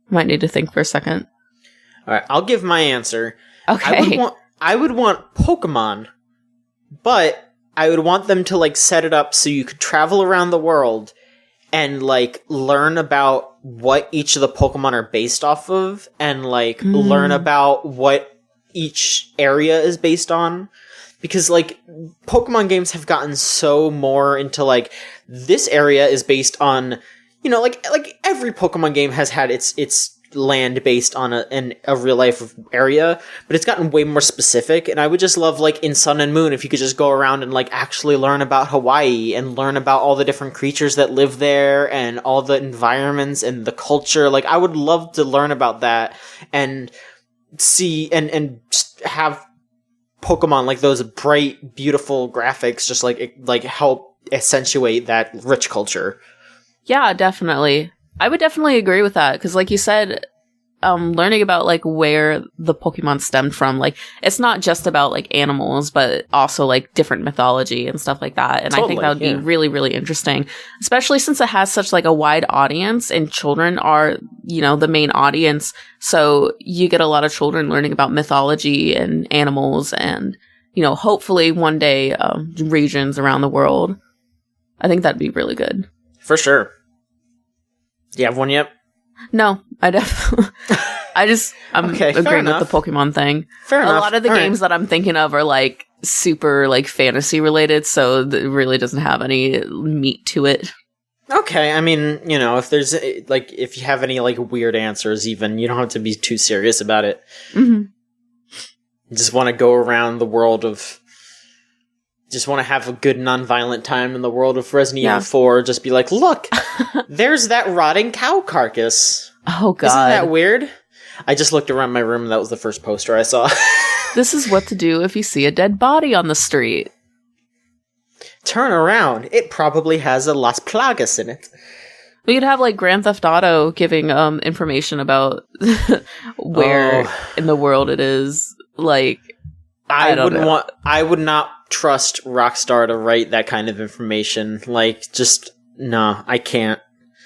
Might need to think for a second. All right, I'll give my answer. Okay. I would want Pokemon, but I would want them to like set it up so you could travel around the world and like learn about what each of the Pokemon are based off of and like learn about what each area is based on. Because like Pokemon games have gotten so more into like this area is based on, you know, like every Pokemon game has had its land based on a real life area, but it's gotten way more specific. And I would just love, like, in Sun and Moon, if you could just go around and like actually learn about Hawaii and learn about all the different creatures that live there and all the environments and the culture. Like, I would love to learn about that and see and just have Pokemon, like those bright, beautiful graphics, just like help accentuate that rich culture. Yeah, definitely. I would definitely agree with that, because like you said, learning about like where the Pokemon stemmed from, like it's not just about like animals, but also like different mythology and stuff like that. And I think that would be really, really interesting, especially since it has such like a wide audience and children are, the main audience. So you get a lot of children learning about mythology and animals and, hopefully one day regions around the world. I think that'd be really good. For sure. Do you have one yet? No, I'm agreeing with the Pokemon thing. Fair enough. A lot of the games that I'm thinking of are like super like fantasy related, so it really doesn't have any meat to it. Okay, I mean, if there's like if you have any like weird answers, even you don't have to be too serious about it. Mm-hmm. You just want to go around the world of. Just want to have a good non-violent time in the world of Resident Evil 4. Just be like, look, there's that rotting cow carcass. Oh, God. Isn't that weird? I just looked around my room and that was the first poster I saw. This is what to do if you see a dead body on the street. Turn around. It probably has a Las Plagas in it. We could have, like, Grand Theft Auto giving information about where in the world it is. Like, I would not trust Rockstar to write that kind of information. Like, just, no, I can't.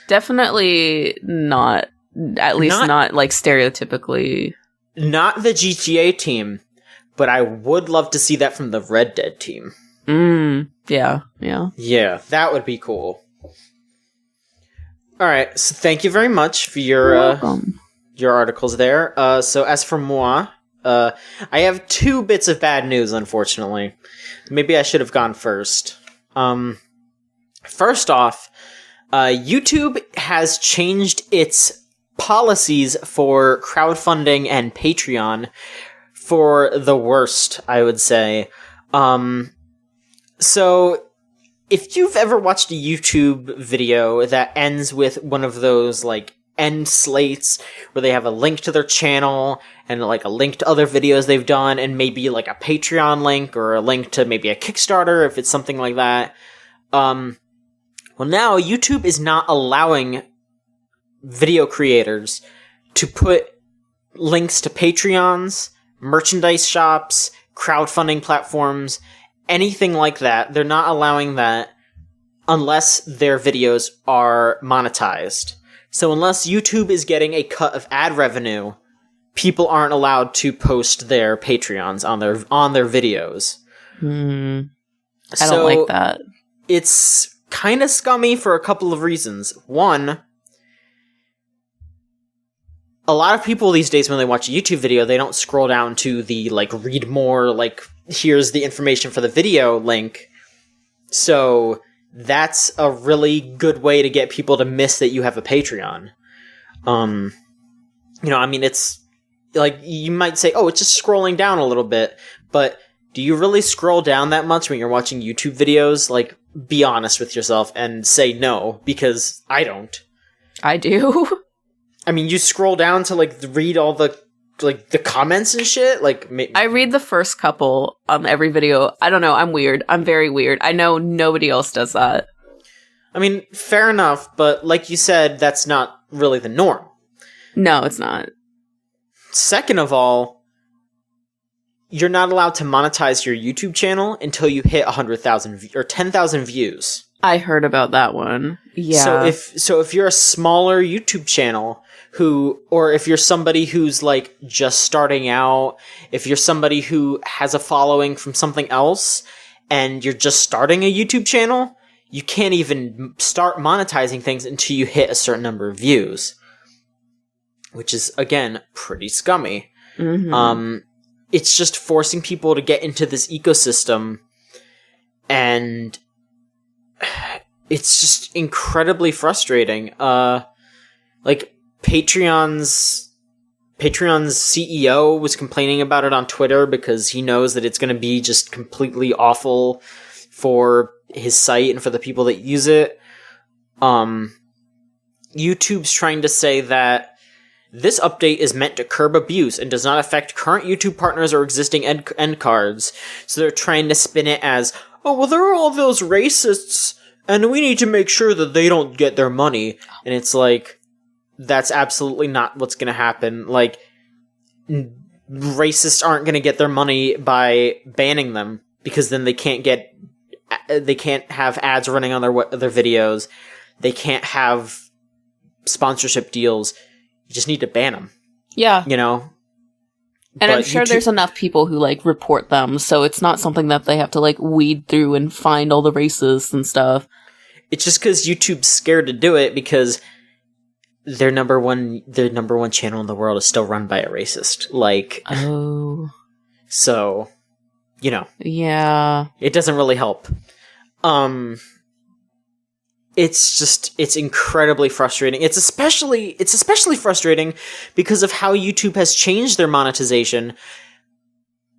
Definitely not. At least not like, stereotypically. Not the GTA team, but I would love to see that from the Red Dead team. Yeah. Yeah, that would be cool. Alright, so thank you very much for your articles there. So as for moi, I have 2 bits of bad news, unfortunately. Maybe I should have gone first. First off, YouTube has changed its policies for crowdfunding and Patreon for the worst, I would say. So, if you've ever watched a YouTube video that ends with one of those, like, end slates where they have a link to their channel and like a link to other videos they've done and maybe like a Patreon link or a link to maybe a Kickstarter if it's something like that. Well, now YouTube is not allowing video creators to put links to Patreons, merchandise shops, crowdfunding platforms, anything like that. They're not allowing that unless their videos are monetized. So unless YouTube is getting a cut of ad revenue, people aren't allowed to post their Patreons on their videos. I don't like that. It's kind of scummy for a couple of reasons. One, a lot of people these days when they watch a YouTube video, they don't scroll down to the like read more, like here's the information for the video link. So that's a really good way to get people to miss that you have a Patreon. It's like, you might say, oh, it's just scrolling down a little bit, but do you really scroll down that much when you're watching YouTube videos? Like, be honest with yourself and say no, because I don't. I do. I mean, you scroll down to, like, read all the comments and shit? Like, I read the first couple on every video. I don't know, I'm weird. I'm very weird. I know nobody else does that. I mean, fair enough, but like you said, that's not really the norm. No, it's not. Second of all, you're not allowed to monetize your YouTube channel until you hit 100,000 or 10,000 views. I heard about that one. Yeah. So if you're a smaller YouTube channel or if you're somebody who's like just starting out, if you're somebody who has a following from something else and you're just starting a YouTube channel, you can't even start monetizing things until you hit a certain number of views, which is, again, pretty scummy. Mm-hmm. It's just forcing people to get into this ecosystem, and it's just incredibly frustrating. Like, Patreon's CEO was complaining about it on Twitter because he knows that it's going to be just completely awful for his site and for the people that use it. YouTube's trying to say that this update is meant to curb abuse and does not affect current YouTube partners or existing end cards. So they're trying to spin it as, oh, well, there are all those racists, and we need to make sure that they don't get their money. And it's like, that's absolutely not what's going to happen. Like, racists aren't going to get their money by banning them, because then they can't have ads running on their videos. They can't have sponsorship deals. You just need to ban them. Yeah. You know? And I'm sure there's enough people who, like, report them, so it's not something that they have to, like, weed through and find all the racists and stuff. It's just because YouTube's scared to do it, because their number one channel in the world is still run by a racist. Like, oh. So, you know. Yeah. It doesn't really help. It's incredibly frustrating. It's especially frustrating because of how YouTube has changed their monetization.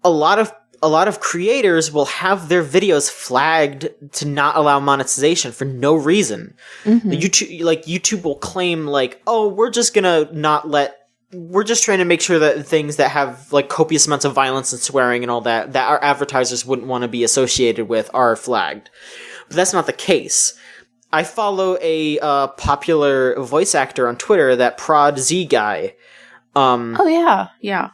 A lot of creators will have their videos flagged to not allow monetization for no reason. Mm-hmm. YouTube will claim like, oh, we're just trying to make sure that things that have like copious amounts of violence and swearing and all that our advertisers wouldn't want to be associated with are flagged. But that's not the case. I follow a popular voice actor on Twitter, that Prod Z guy. Oh yeah, yeah.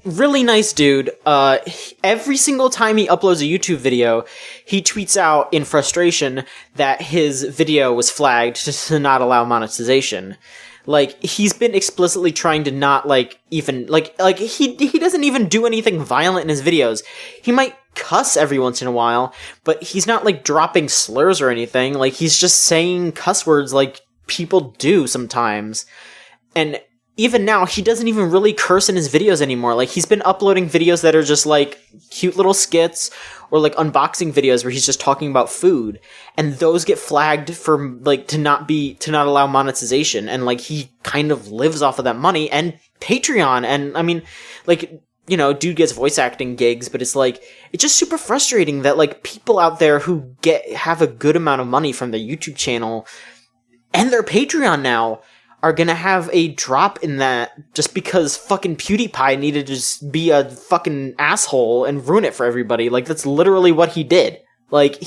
Really nice dude. Every single time he uploads a YouTube video, he tweets out in frustration that his video was flagged to not allow monetization. Like, he's been explicitly trying to not, like, even, like, he doesn't even do anything violent in his videos. He might cuss every once in a while, but he's not, like, dropping slurs or anything. Like, he's just saying cuss words like people do sometimes. And even now, he doesn't even really curse in his videos anymore. Like, he's been uploading videos that are just, like, cute little skits or, like, unboxing videos where he's just talking about food. And those get flagged for, like, to not allow monetization. And, like, he kind of lives off of that money and Patreon. And, I mean, like, you know, dude gets voice acting gigs, but it's, like, it's just super frustrating that, like, people out there who have a good amount of money from their YouTube channel and their Patreon now are gonna have a drop in that just because fucking PewDiePie needed to just be a fucking asshole and ruin it for everybody. Like, that's literally what he did. Like,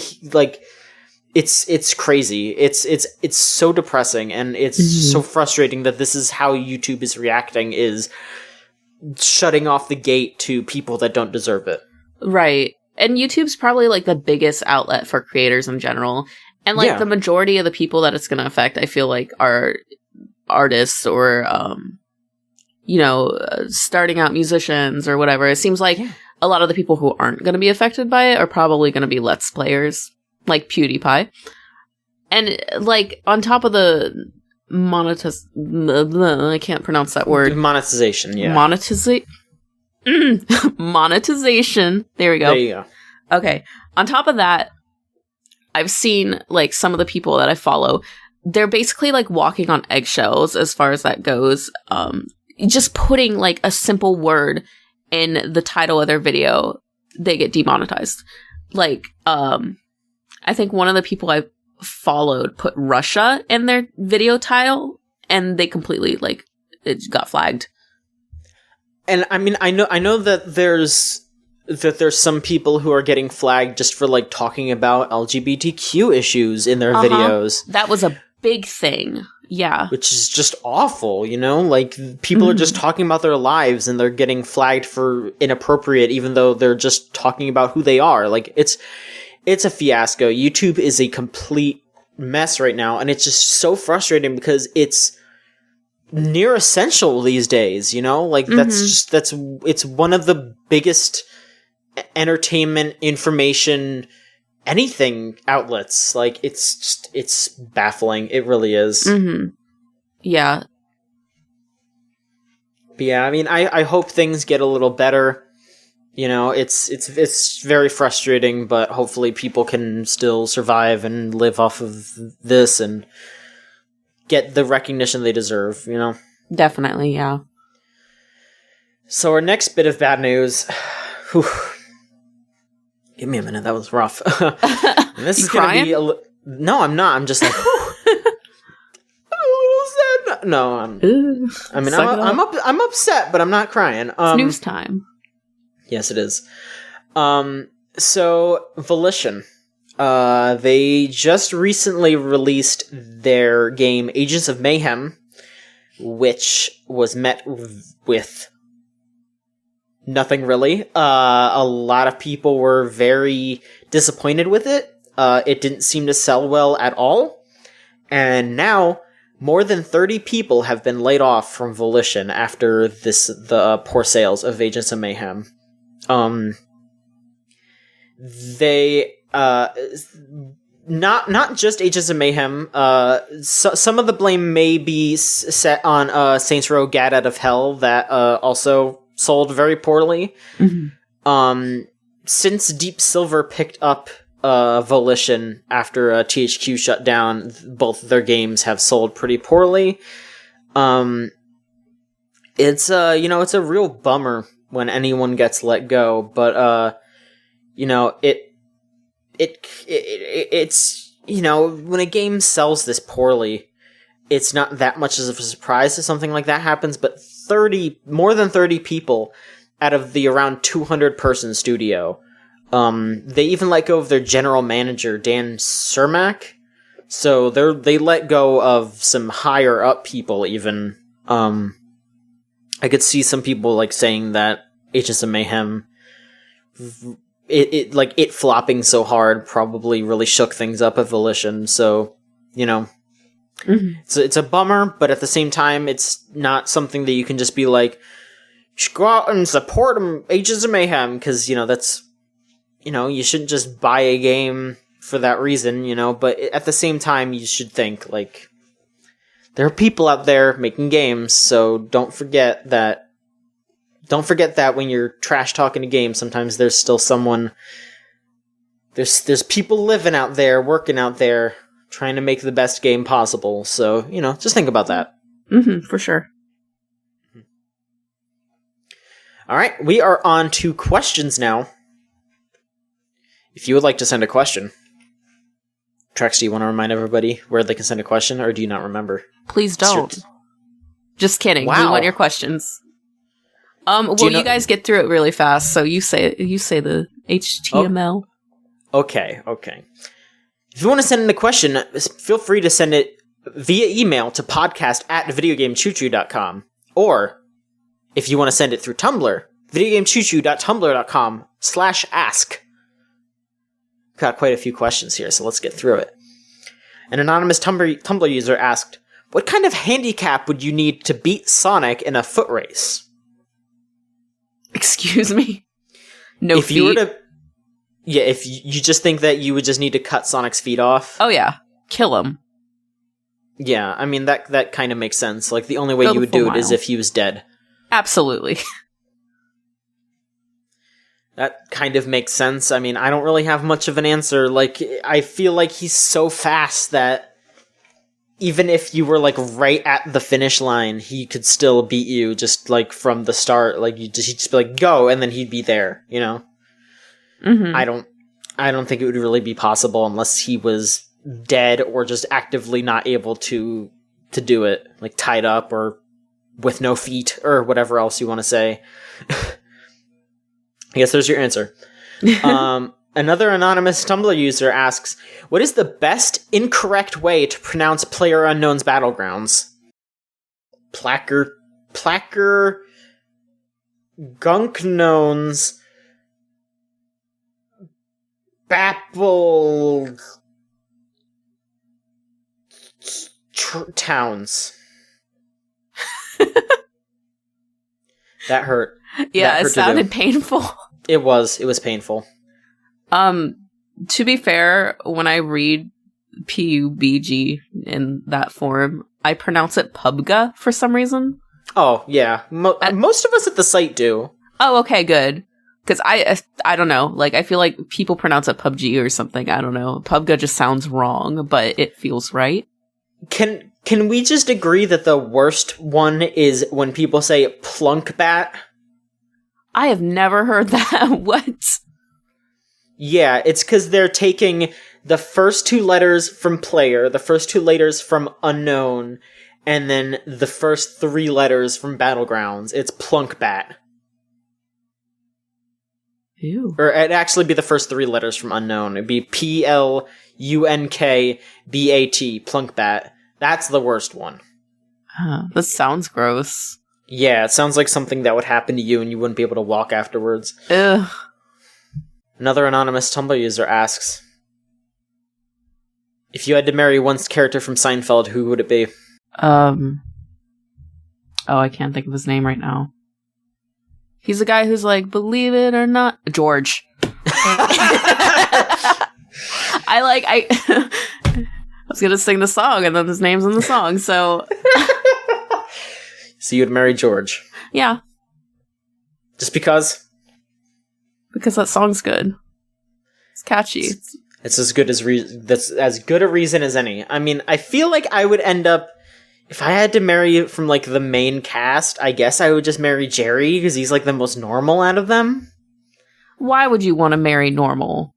it's crazy. It's so depressing, and it's so frustrating that this is how YouTube is reacting, is shutting off the gate to people that don't deserve it. Right. And YouTube's probably, like, the biggest outlet for creators in general. And, like, the majority of the people that it's gonna affect, I feel like, are artists or starting out musicians or whatever. It seems like a lot of the people who aren't going to be affected by it are probably going to be Let's Players like PewDiePie. And like on top of the I can't pronounce that word. Monetization, yeah. Monetization. There we go. There you go. Okay. On top of that, I've seen like some of the people that I follow, they're basically like walking on eggshells as far as that goes. Just putting like a simple word in the title of their video, they get demonetized. Like, I think one of the people I followed put Russia in their video title, and they completely like it got flagged. And I mean, I know that there's some people who are getting flagged just for like talking about LGBTQ issues in their videos. That was a big thing. Yeah. Which is just awful, you know? Like, people are just talking about their lives and they're getting flagged for inappropriate even though they're just talking about who they are. Like, it's a fiasco. YouTube is a complete mess right now, and it's just so frustrating because it's near essential these days, you know? Like, it's one of the biggest entertainment, information, anything outlets. Like, it's baffling. It really is. Yeah. But yeah, I mean, I hope things get a little better. You know, it's very frustrating, but hopefully people can still survive and live off of this and get the recognition they deserve, you know? Definitely, yeah. So our next bit of bad news... Give me a minute, that was rough. This is crying? Gonna be no, I'm not. I'm just like, I'm a little sad. No, I'm upset, but I'm not crying. It's news time. Yes, it is. So Volition, They just recently released their game Agents of Mayhem, which was met with nothing really. A lot of people were very disappointed with it. It didn't seem to sell well at all. And now, more than 30 people have been laid off from Volition after the poor sales of Agents of Mayhem. They not just Agents of Mayhem. Some of the blame may be set on Saints Row: Gat Out of Hell, that also sold very poorly. Mm-hmm. Since Deep Silver picked up Volition after THQ shut down, both their games have sold pretty poorly. It's it's a real bummer when anyone gets let go, but it's when a game sells this poorly, it's not that much of a surprise if something like that happens, but more than 30 people out of the around 200 person studio, they even let go of their general manager, Dan Cermak, so they let go of some higher up people even. I could see some people like saying that Agents of Mayhem, it flopping so hard probably really shook things up at Volition, so, mm-hmm. It's a bummer, but at the same time, it's not something that you can just be like, you should go out and support Agents of Mayhem, because, that's, you shouldn't just buy a game for that reason, but at the same time, you should think, like, there are people out there making games, so don't forget that when you're trash talking a game, sometimes there's still someone, there's people living out there, working out there, trying to make the best game possible. So, just think about that. Mm-hmm, for sure. All right, we are on to questions now. If you would like to send a question, Trex, do you want to remind everybody where they can send a question, or do you not remember? Please don't. Just kidding. Wow. We want your questions. You guys get through it really fast, so you say the HTML. Okay. If you want to send in a question, feel free to send it via email to podcast@videogamechoochoo.com. Or, if you want to send it through Tumblr, videogamechoochoo.tumblr.com/ask. Got quite a few questions here, so let's get through it. An anonymous Tumblr user asked, what kind of handicap would you need to beat Sonic in a foot race? Excuse me? No if feet? You were to... Yeah, if you just think that you would just need to cut Sonic's feet off? Oh yeah, kill him. Yeah, I mean, that kind of makes sense. Like, the only way you would do it is if he was dead. Absolutely. That kind of makes sense. I mean, I don't really have much of an answer. Like, I feel like he's so fast that even if you were, like, right at the finish line, he could still beat you just, like, from the start. Like, he'd just be like, go, and then he'd be there, Mm-hmm. I don't think it would really be possible unless he was dead or just actively not able to do it. Like, tied up or with no feet or whatever else you want to say. I guess there's your answer. Another anonymous Tumblr user asks, what is the best incorrect way to pronounce PlayerUnknown's Battlegrounds? Placker Gunknown's Bapple Towns. That hurt. Yeah, it sounded painful. It was painful. To be fair, when I read PUBG in that form, I pronounce it PUBG for some reason. Oh, yeah. Most of us at the site do. Oh, okay, good. Because I don't know. Like, I feel like people pronounce it PUBG or something. I don't know. PUBG just sounds wrong, but it feels right. Can we just agree that the worst one is when people say plunkbat? I have never heard that. What? Yeah, it's because they're taking the first two letters from player, the first two letters from unknown, and then the first three letters from Battlegrounds. It's plunkbat. Ew. Or it'd actually be the first 3 letters from unknown. It'd be Plunkbat, Plunkbat. That's the worst one. That sounds gross. Yeah, it sounds like something that would happen to you and you wouldn't be able to walk afterwards. Ugh. Another anonymous Tumblr user asks, if you had to marry one character from Seinfeld, who would it be? Oh, I can't think of his name right now. He's the guy who's like, believe it or not, George. I was gonna sing the song and then his name's in the song, so. So you'd marry George? Yeah. Just because? Because that song's good. It's catchy. It's as good as that's as good a reason as any. I mean, I feel like I would end up, if I had to marry from like the main cast, I guess I would just marry Jerry because he's like the most normal out of them. Why would you want to marry normal?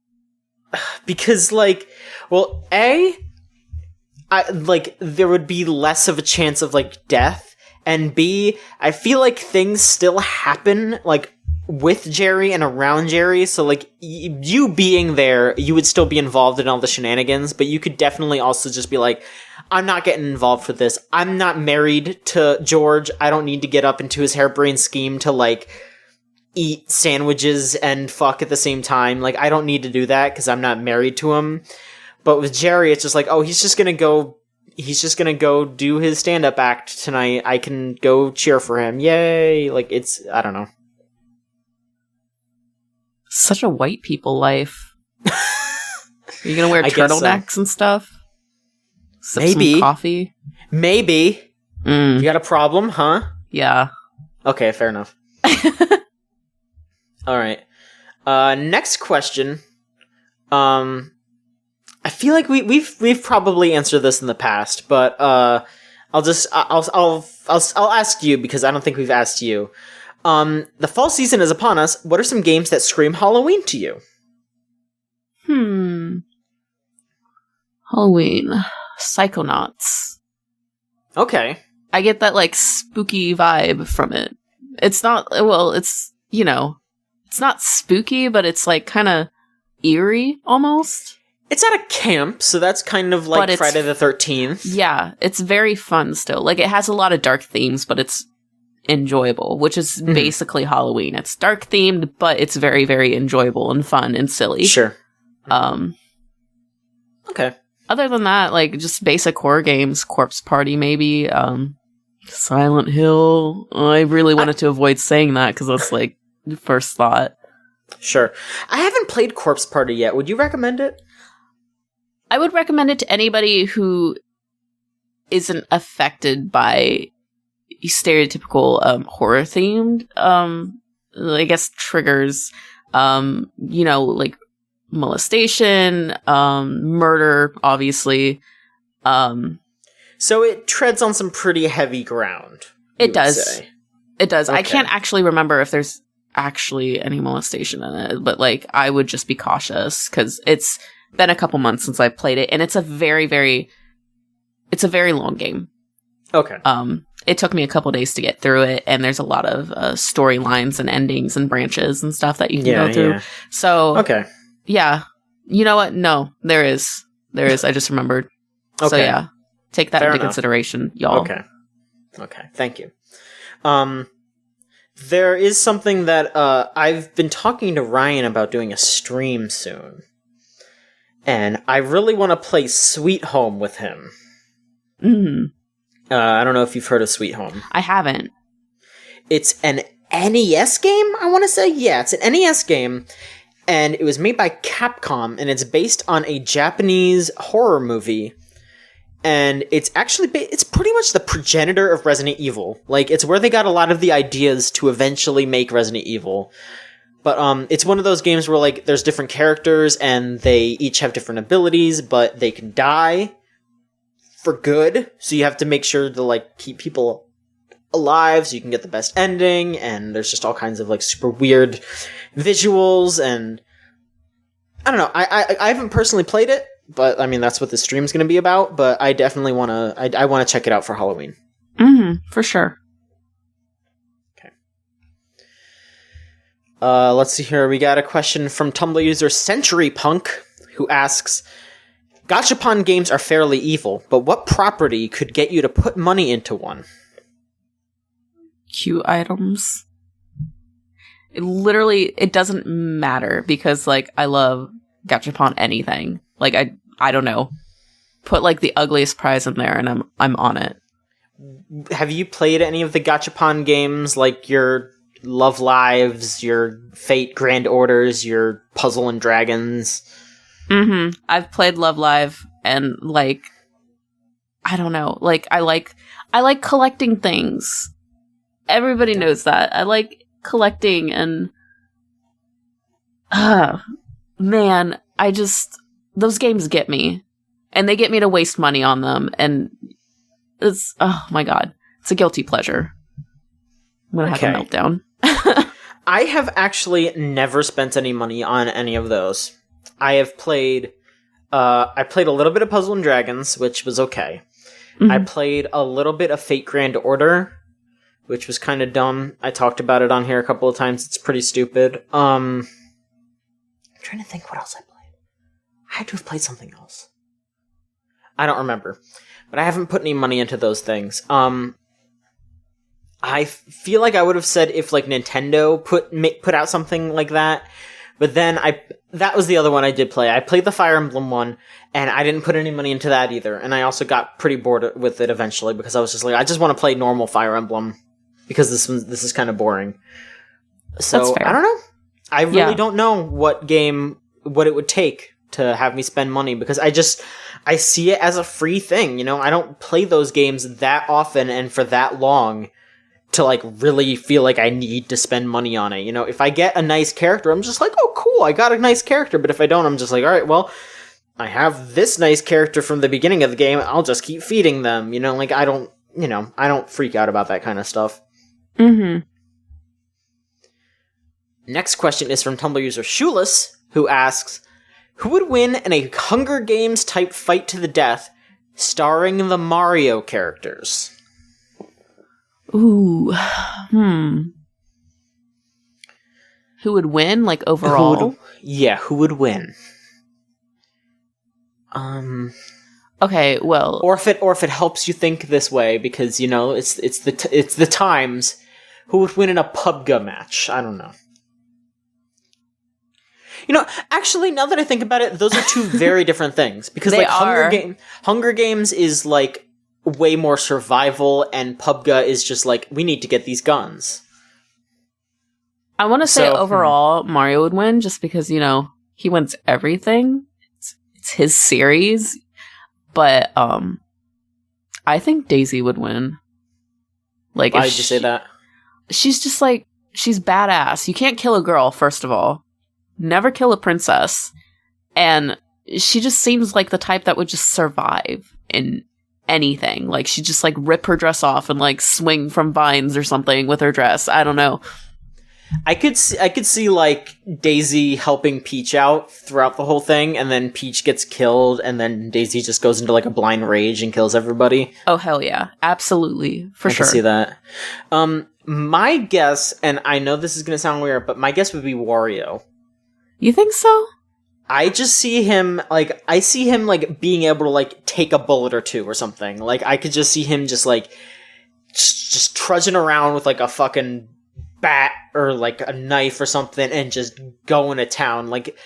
Because there would be less of a chance of like death, and B, I feel like things still happen like with Jerry and around Jerry, so like you being there, you would still be involved in all the shenanigans, but you could definitely also just be like, I'm not getting involved with this. I'm not married to George. I don't need to get up into his harebrained scheme to like eat sandwiches and fuck at the same time. Like, I don't need to do that because I'm not married to him. But with Jerry, it's just like, oh, he's just gonna go do his stand-up act tonight. I can go cheer for him. Yay! Like, it's, I don't know. Such a white people life. Are you gonna wear turtlenecks and stuff? Sip Maybe. Some coffee? Maybe. You got a problem, huh? Yeah. Okay, fair enough. Alright. Next question. I feel like we've probably answered this in the past, but I'll ask you because I don't think we've asked you. The fall season is upon us. What are some games that scream Halloween to you? Halloween. Psychonauts. Okay. I get that, like, spooky vibe from it. It's not, well, it's, you know, it's not spooky, but it's, like, kind of eerie, almost. It's at a camp, so that's kind of like Friday the 13th. Yeah, it's very fun still. Like, it has a lot of dark themes, but it's enjoyable, which is basically Halloween. It's dark themed, but it's very, very enjoyable and fun and silly. Sure. Okay. Other than that, like, just basic horror games, Corpse Party maybe, Silent Hill. I really wanted to avoid saying that because that's, like, the first thought. Sure. I haven't played Corpse Party yet. Would you recommend it? I would recommend it to anybody who isn't affected by stereotypical horror themed I guess triggers, you know, like molestation, murder, obviously. So it treads on some pretty heavy ground. It does. It does. Okay. I can't actually remember if there's actually any molestation in it, but like I would just be cautious because it's been a couple months since I played it, and it's a very, very long game. Okay. It took me a couple days to get through it, and there's a lot of storylines and endings and branches and stuff that you can go through. Yeah. So, okay. Yeah. You know what? No, there is. I just remembered. Okay. So, yeah. Take that into consideration, y'all. Okay. Thank you. There is something that I've been talking to Ryan about doing a stream soon. And I really want to play Sweet Home with him. I don't know if you've heard of Sweet Home. I haven't. It's an NES game, I want to say. Yeah, it's an NES game. And it was made by Capcom, and it's based on a Japanese horror movie. And it's actually, it's pretty much the progenitor of Resident Evil. Like, it's where they got a lot of the ideas to eventually make Resident Evil. But it's one of those games where, like, there's different characters, and they each have different abilities, but they can die for good. So you have to make sure to, like, keep people alive so you can get the best ending, and there's just all kinds of, like, super weird visuals, and I don't know. I haven't personally played it, but, I mean, that's what the stream's going to be about, but I definitely want to, I want to check it out for Halloween. For sure. Okay. Let's see here. We got a question from Tumblr user Century Punk, who asks, Gachapon games are fairly evil, but what property could get you to put money into one? Q items. It doesn't matter, because, like, I love Gachapon anything. Like, I don't know. Put, like, the ugliest prize in there, and I'm on it. Have you played any of the Gachapon games, like your Love Lives, your Fate Grand Orders, your Puzzle and Dragons? Mm-hmm. I've played Love Live, and, like, I don't know. Like, I like collecting things. Everybody knows that. I like collecting, and man, those games get me, and they get me to waste money on them, and it's, oh my god, it's a guilty pleasure. I'm gonna have a meltdown. I have actually never spent any money on any of those. I have played I played a little bit of Puzzle and Dragons, which was okay. Mm-hmm. I played a little bit of Fate Grand Order, which was kind of dumb. I talked about it on here a couple of times. It's pretty stupid. I'm trying to think what else I played. I had to have played something else. I don't remember. But I haven't put any money into those things. I feel like I would have said if, like, Nintendo put out something like that. But then that was the other one I did play. I played the Fire Emblem one, and I didn't put any money into that either. And I also got pretty bored with it eventually, because I was just like, I just want to play normal Fire Emblem, because this is kind of boring. So, I don't know. I really don't know what it would take to have me spend money, because I see it as a free thing, you know? I don't play those games that often and for that long to, like, really feel like I need to spend money on it. You know, if I get a nice character, I'm just like, oh, cool, I got a nice character. But if I don't, I'm just like, all right, well, I have this nice character from the beginning of the game. I'll just keep feeding them. You know, like, I don't freak out about that kind of stuff. Mm-hmm. Next question is from Tumblr user Shoeless, who asks, who would win in a Hunger Games type fight to the death starring the Mario characters? Ooh. Who would win, like, overall? Who would win? Okay, well, or if it helps you think this way, because, you know, it's the times. Who would win in a PUBG match? I don't know. You know, actually, now that I think about it, those are two very different things, because like Hunger Games is like way more survival, and PUBG is just like, we need to get these guns. I want to say overall Mario would win, just because, you know, he wins everything. It's his series, but I think Daisy would win. Like, why did you say that? She's just like, she's badass. You can't kill a girl, first of all. Never kill a princess. And she just seems like the type that would just survive in anything. Like, she'd just, like, rip her dress off and, like, swing from vines or something with her dress. I don't know. I could see, like, Daisy helping Peach out throughout the whole thing, and then Peach gets killed, and then Daisy just goes into, like, a blind rage and kills everybody. Oh, hell yeah. Absolutely. For sure. I can see that. My guess, and I know this is going to sound weird, but my guess would be Wario. You think so? I just see him, like, being able to, like, take a bullet or two or something. Like, I could just see him just, like, just trudging around with, like, a fucking bat or, like, a knife or something and just going to town. Like,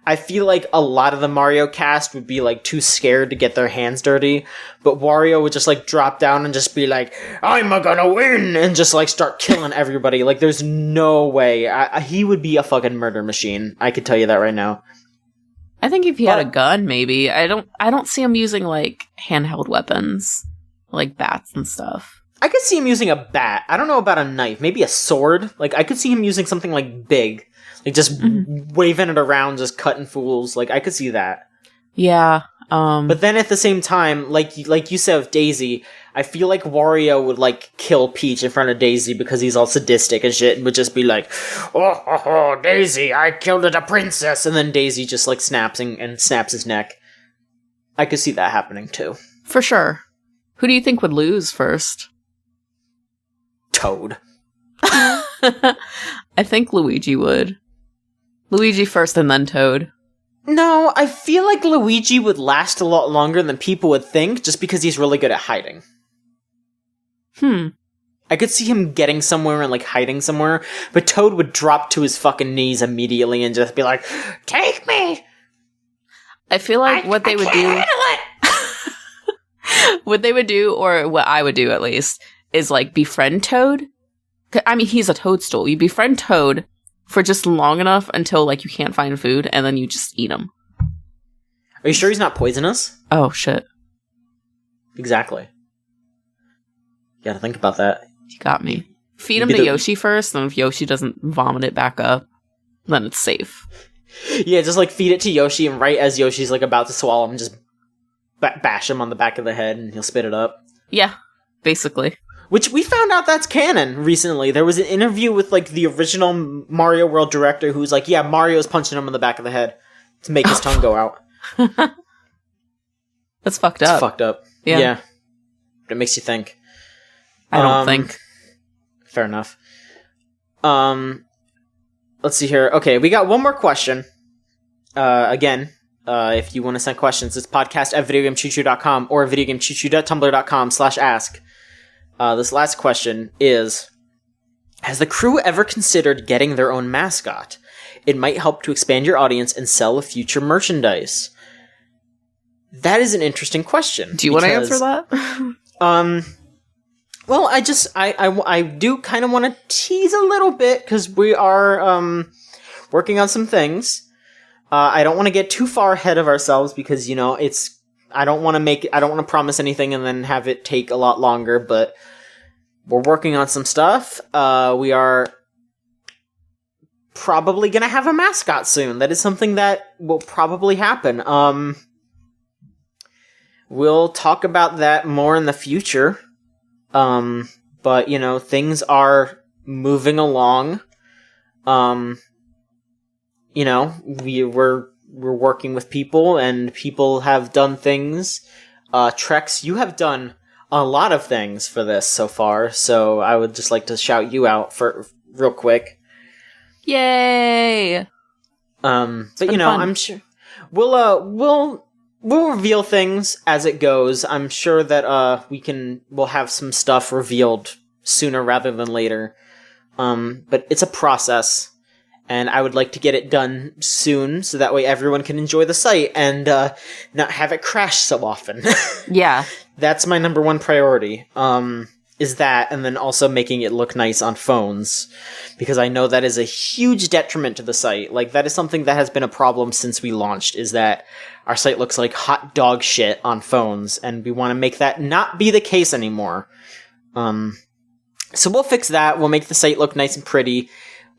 I feel like a lot of the Mario cast would be, like, too scared to get their hands dirty, but Wario would just, like, drop down and just be like, I'm gonna win, and just, like, start killing everybody. Like, there's no way. He would be a fucking murder machine. I could tell you that right now. I think if he had a gun, maybe. I don't see him using, like, handheld weapons, like bats and stuff. I could see him using a bat. I don't know about a knife. Maybe a sword. Like, I could see him using something, like, big. Like, just waving it around, just cutting fools. Like, I could see that. Yeah. But then at the same time, like you said with Daisy, I feel like Wario would, like, kill Peach in front of Daisy because he's all sadistic and shit, and would just be like, oh, Daisy, I killed a princess, and then Daisy just, like, snaps and snaps his neck. I could see that happening, too. For sure. Who do you think would lose first? Toad. I think Luigi would. Luigi first and then Toad. No, I feel like Luigi would last a lot longer than people would think, just because he's really good at hiding. I could see him getting somewhere and, like, hiding somewhere, but Toad would drop to his fucking knees immediately and just be like, "Take me!" I feel like what they would do... what they would do, or what I would do at least, is, like, befriend Toad. I mean, he's a toadstool. You befriend Toad for just long enough until, like, you can't find food, and then you just eat him. Are you sure he's not poisonous? Oh, shit. Exactly. You gotta think about that. You got me. Feed him to Yoshi first, and if Yoshi doesn't vomit it back up, then it's safe. Yeah, just, like, feed it to Yoshi, and right as Yoshi's, like, about to swallow him, just bash him on the back of the head, and he'll spit it up. Yeah, basically. Which we found out that's canon recently. There was an interview with, like, the original Mario World director who's like, yeah, Mario's punching him on the back of the head to make his tongue go out. That's fucked up. It's fucked up. Yeah. But it makes you think. I don't think. Fair enough. Let's see here. Okay, we got one more question. Again, if you want to send questions, it's podcast@videogamechoochoo.com or videogamechoochoo.tumblr.com/ask. This last question is, has the crew ever considered getting their own mascot? It might help to expand your audience and sell future merchandise. That is an interesting question. Do you want to answer that? Well, I do kind of want to tease a little bit, because we are working on some things. I don't want to get too far ahead of ourselves, because, you know, I don't want to promise anything and then have it take a lot longer, but we're working on some stuff. We are probably going to have a mascot soon. That is something that will probably happen. We'll talk about that more in the future. But, you know, things are moving along. You know, we're working with people, and people have done things. Trex, you have done a lot of things for this so far, so I would just like to shout you out for real quick. Yay! But you know, fun. I'm sure we'll reveal things as it goes. I'm sure that we'll have some stuff revealed sooner rather than later. But it's a process. And I would like to get it done soon, so that way everyone can enjoy the site and not have it crash so often. Yeah. That's my number one priority, is that, and then also making it look nice on phones. Because I know that is a huge detriment to the site. Like, that is something that has been a problem since we launched, is that our site looks like hot dog shit on phones, and we want to make that not be the case anymore. So we'll fix that, we'll make the site look nice and pretty.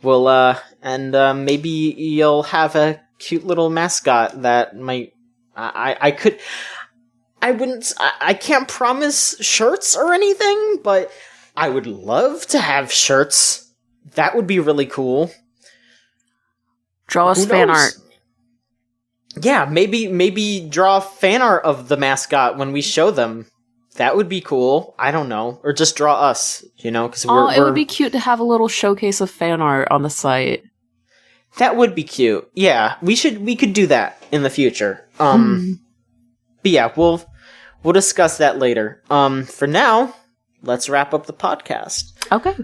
We'll, maybe you'll have a cute little mascot that might, I can't promise shirts or anything, but I would love to have shirts. That would be really cool. Draw us fan art. Yeah, maybe draw fan art of the mascot when we show them. That would be cool. I don't know. Or just draw us, you know, because it would be cute to have a little showcase of fan art on the site. That would be cute. Yeah, we could do that in the future. But yeah, we'll discuss that later. For now, let's wrap up the podcast. Okay.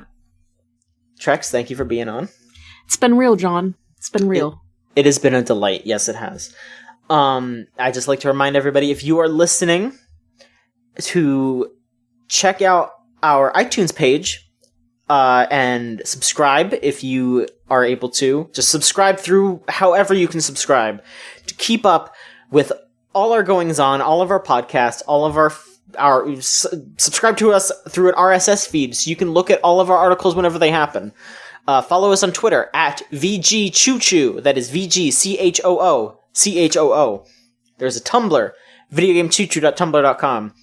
Trex, thank you for being on. It's been real, John. It's been real. It has been a delight. Yes, it has. I'd just like to remind everybody, if you are listening, to check out our iTunes page and subscribe if you are able to. Just subscribe through however you can subscribe to keep up with all our goings-on, all of our podcasts, all of our subscribe to us through an RSS feed so you can look at all of our articles whenever they happen. Follow us on Twitter at VGChoochoo. That is VGChoo. There's a Tumblr, videogamechoochoo.tumblr.com.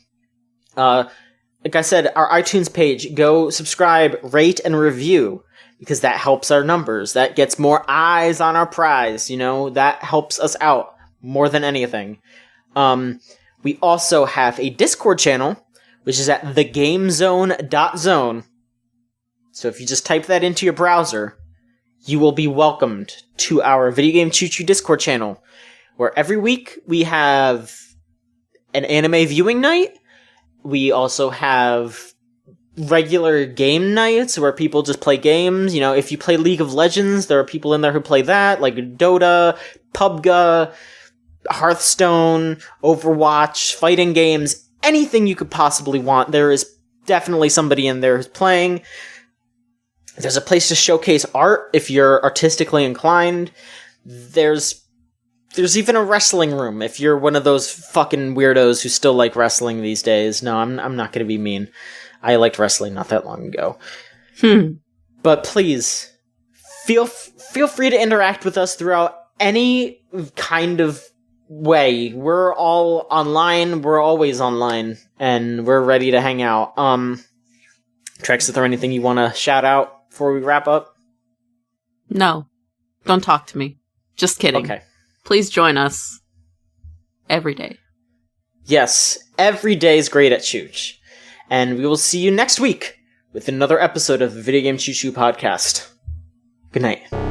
Like I said, our iTunes page, go subscribe, rate, and review, because that helps our numbers. That gets more eyes on our prize, you know? That helps us out more than anything. We also have a Discord channel, which is at thegamezone.zone. So if you just type that into your browser, you will be welcomed to our Video Game Choo Choo Discord channel, where every week we have an anime viewing night. We also have regular game nights where people just play games. You know, if you play League of Legends, there are people in there who play that, like Dota, PUBG, Hearthstone, Overwatch, fighting games, anything you could possibly want. There is definitely somebody in there who's playing. There's a place to showcase art if you're artistically inclined. There's even a wrestling room if you're one of those fucking weirdos who still like wrestling these days. No, I'm not going to be mean. I liked wrestling not that long ago. But please, feel free to interact with us throughout any kind of way. We're all online. We're always online. And we're ready to hang out. Trex, is there anything you want to shout out before we wrap up? No. Don't talk to me. Just kidding. Okay. Please join us every day. Yes, every day is great at Chooch. And we will see you next week with another episode of the Video Game Choo Choo podcast. Good night.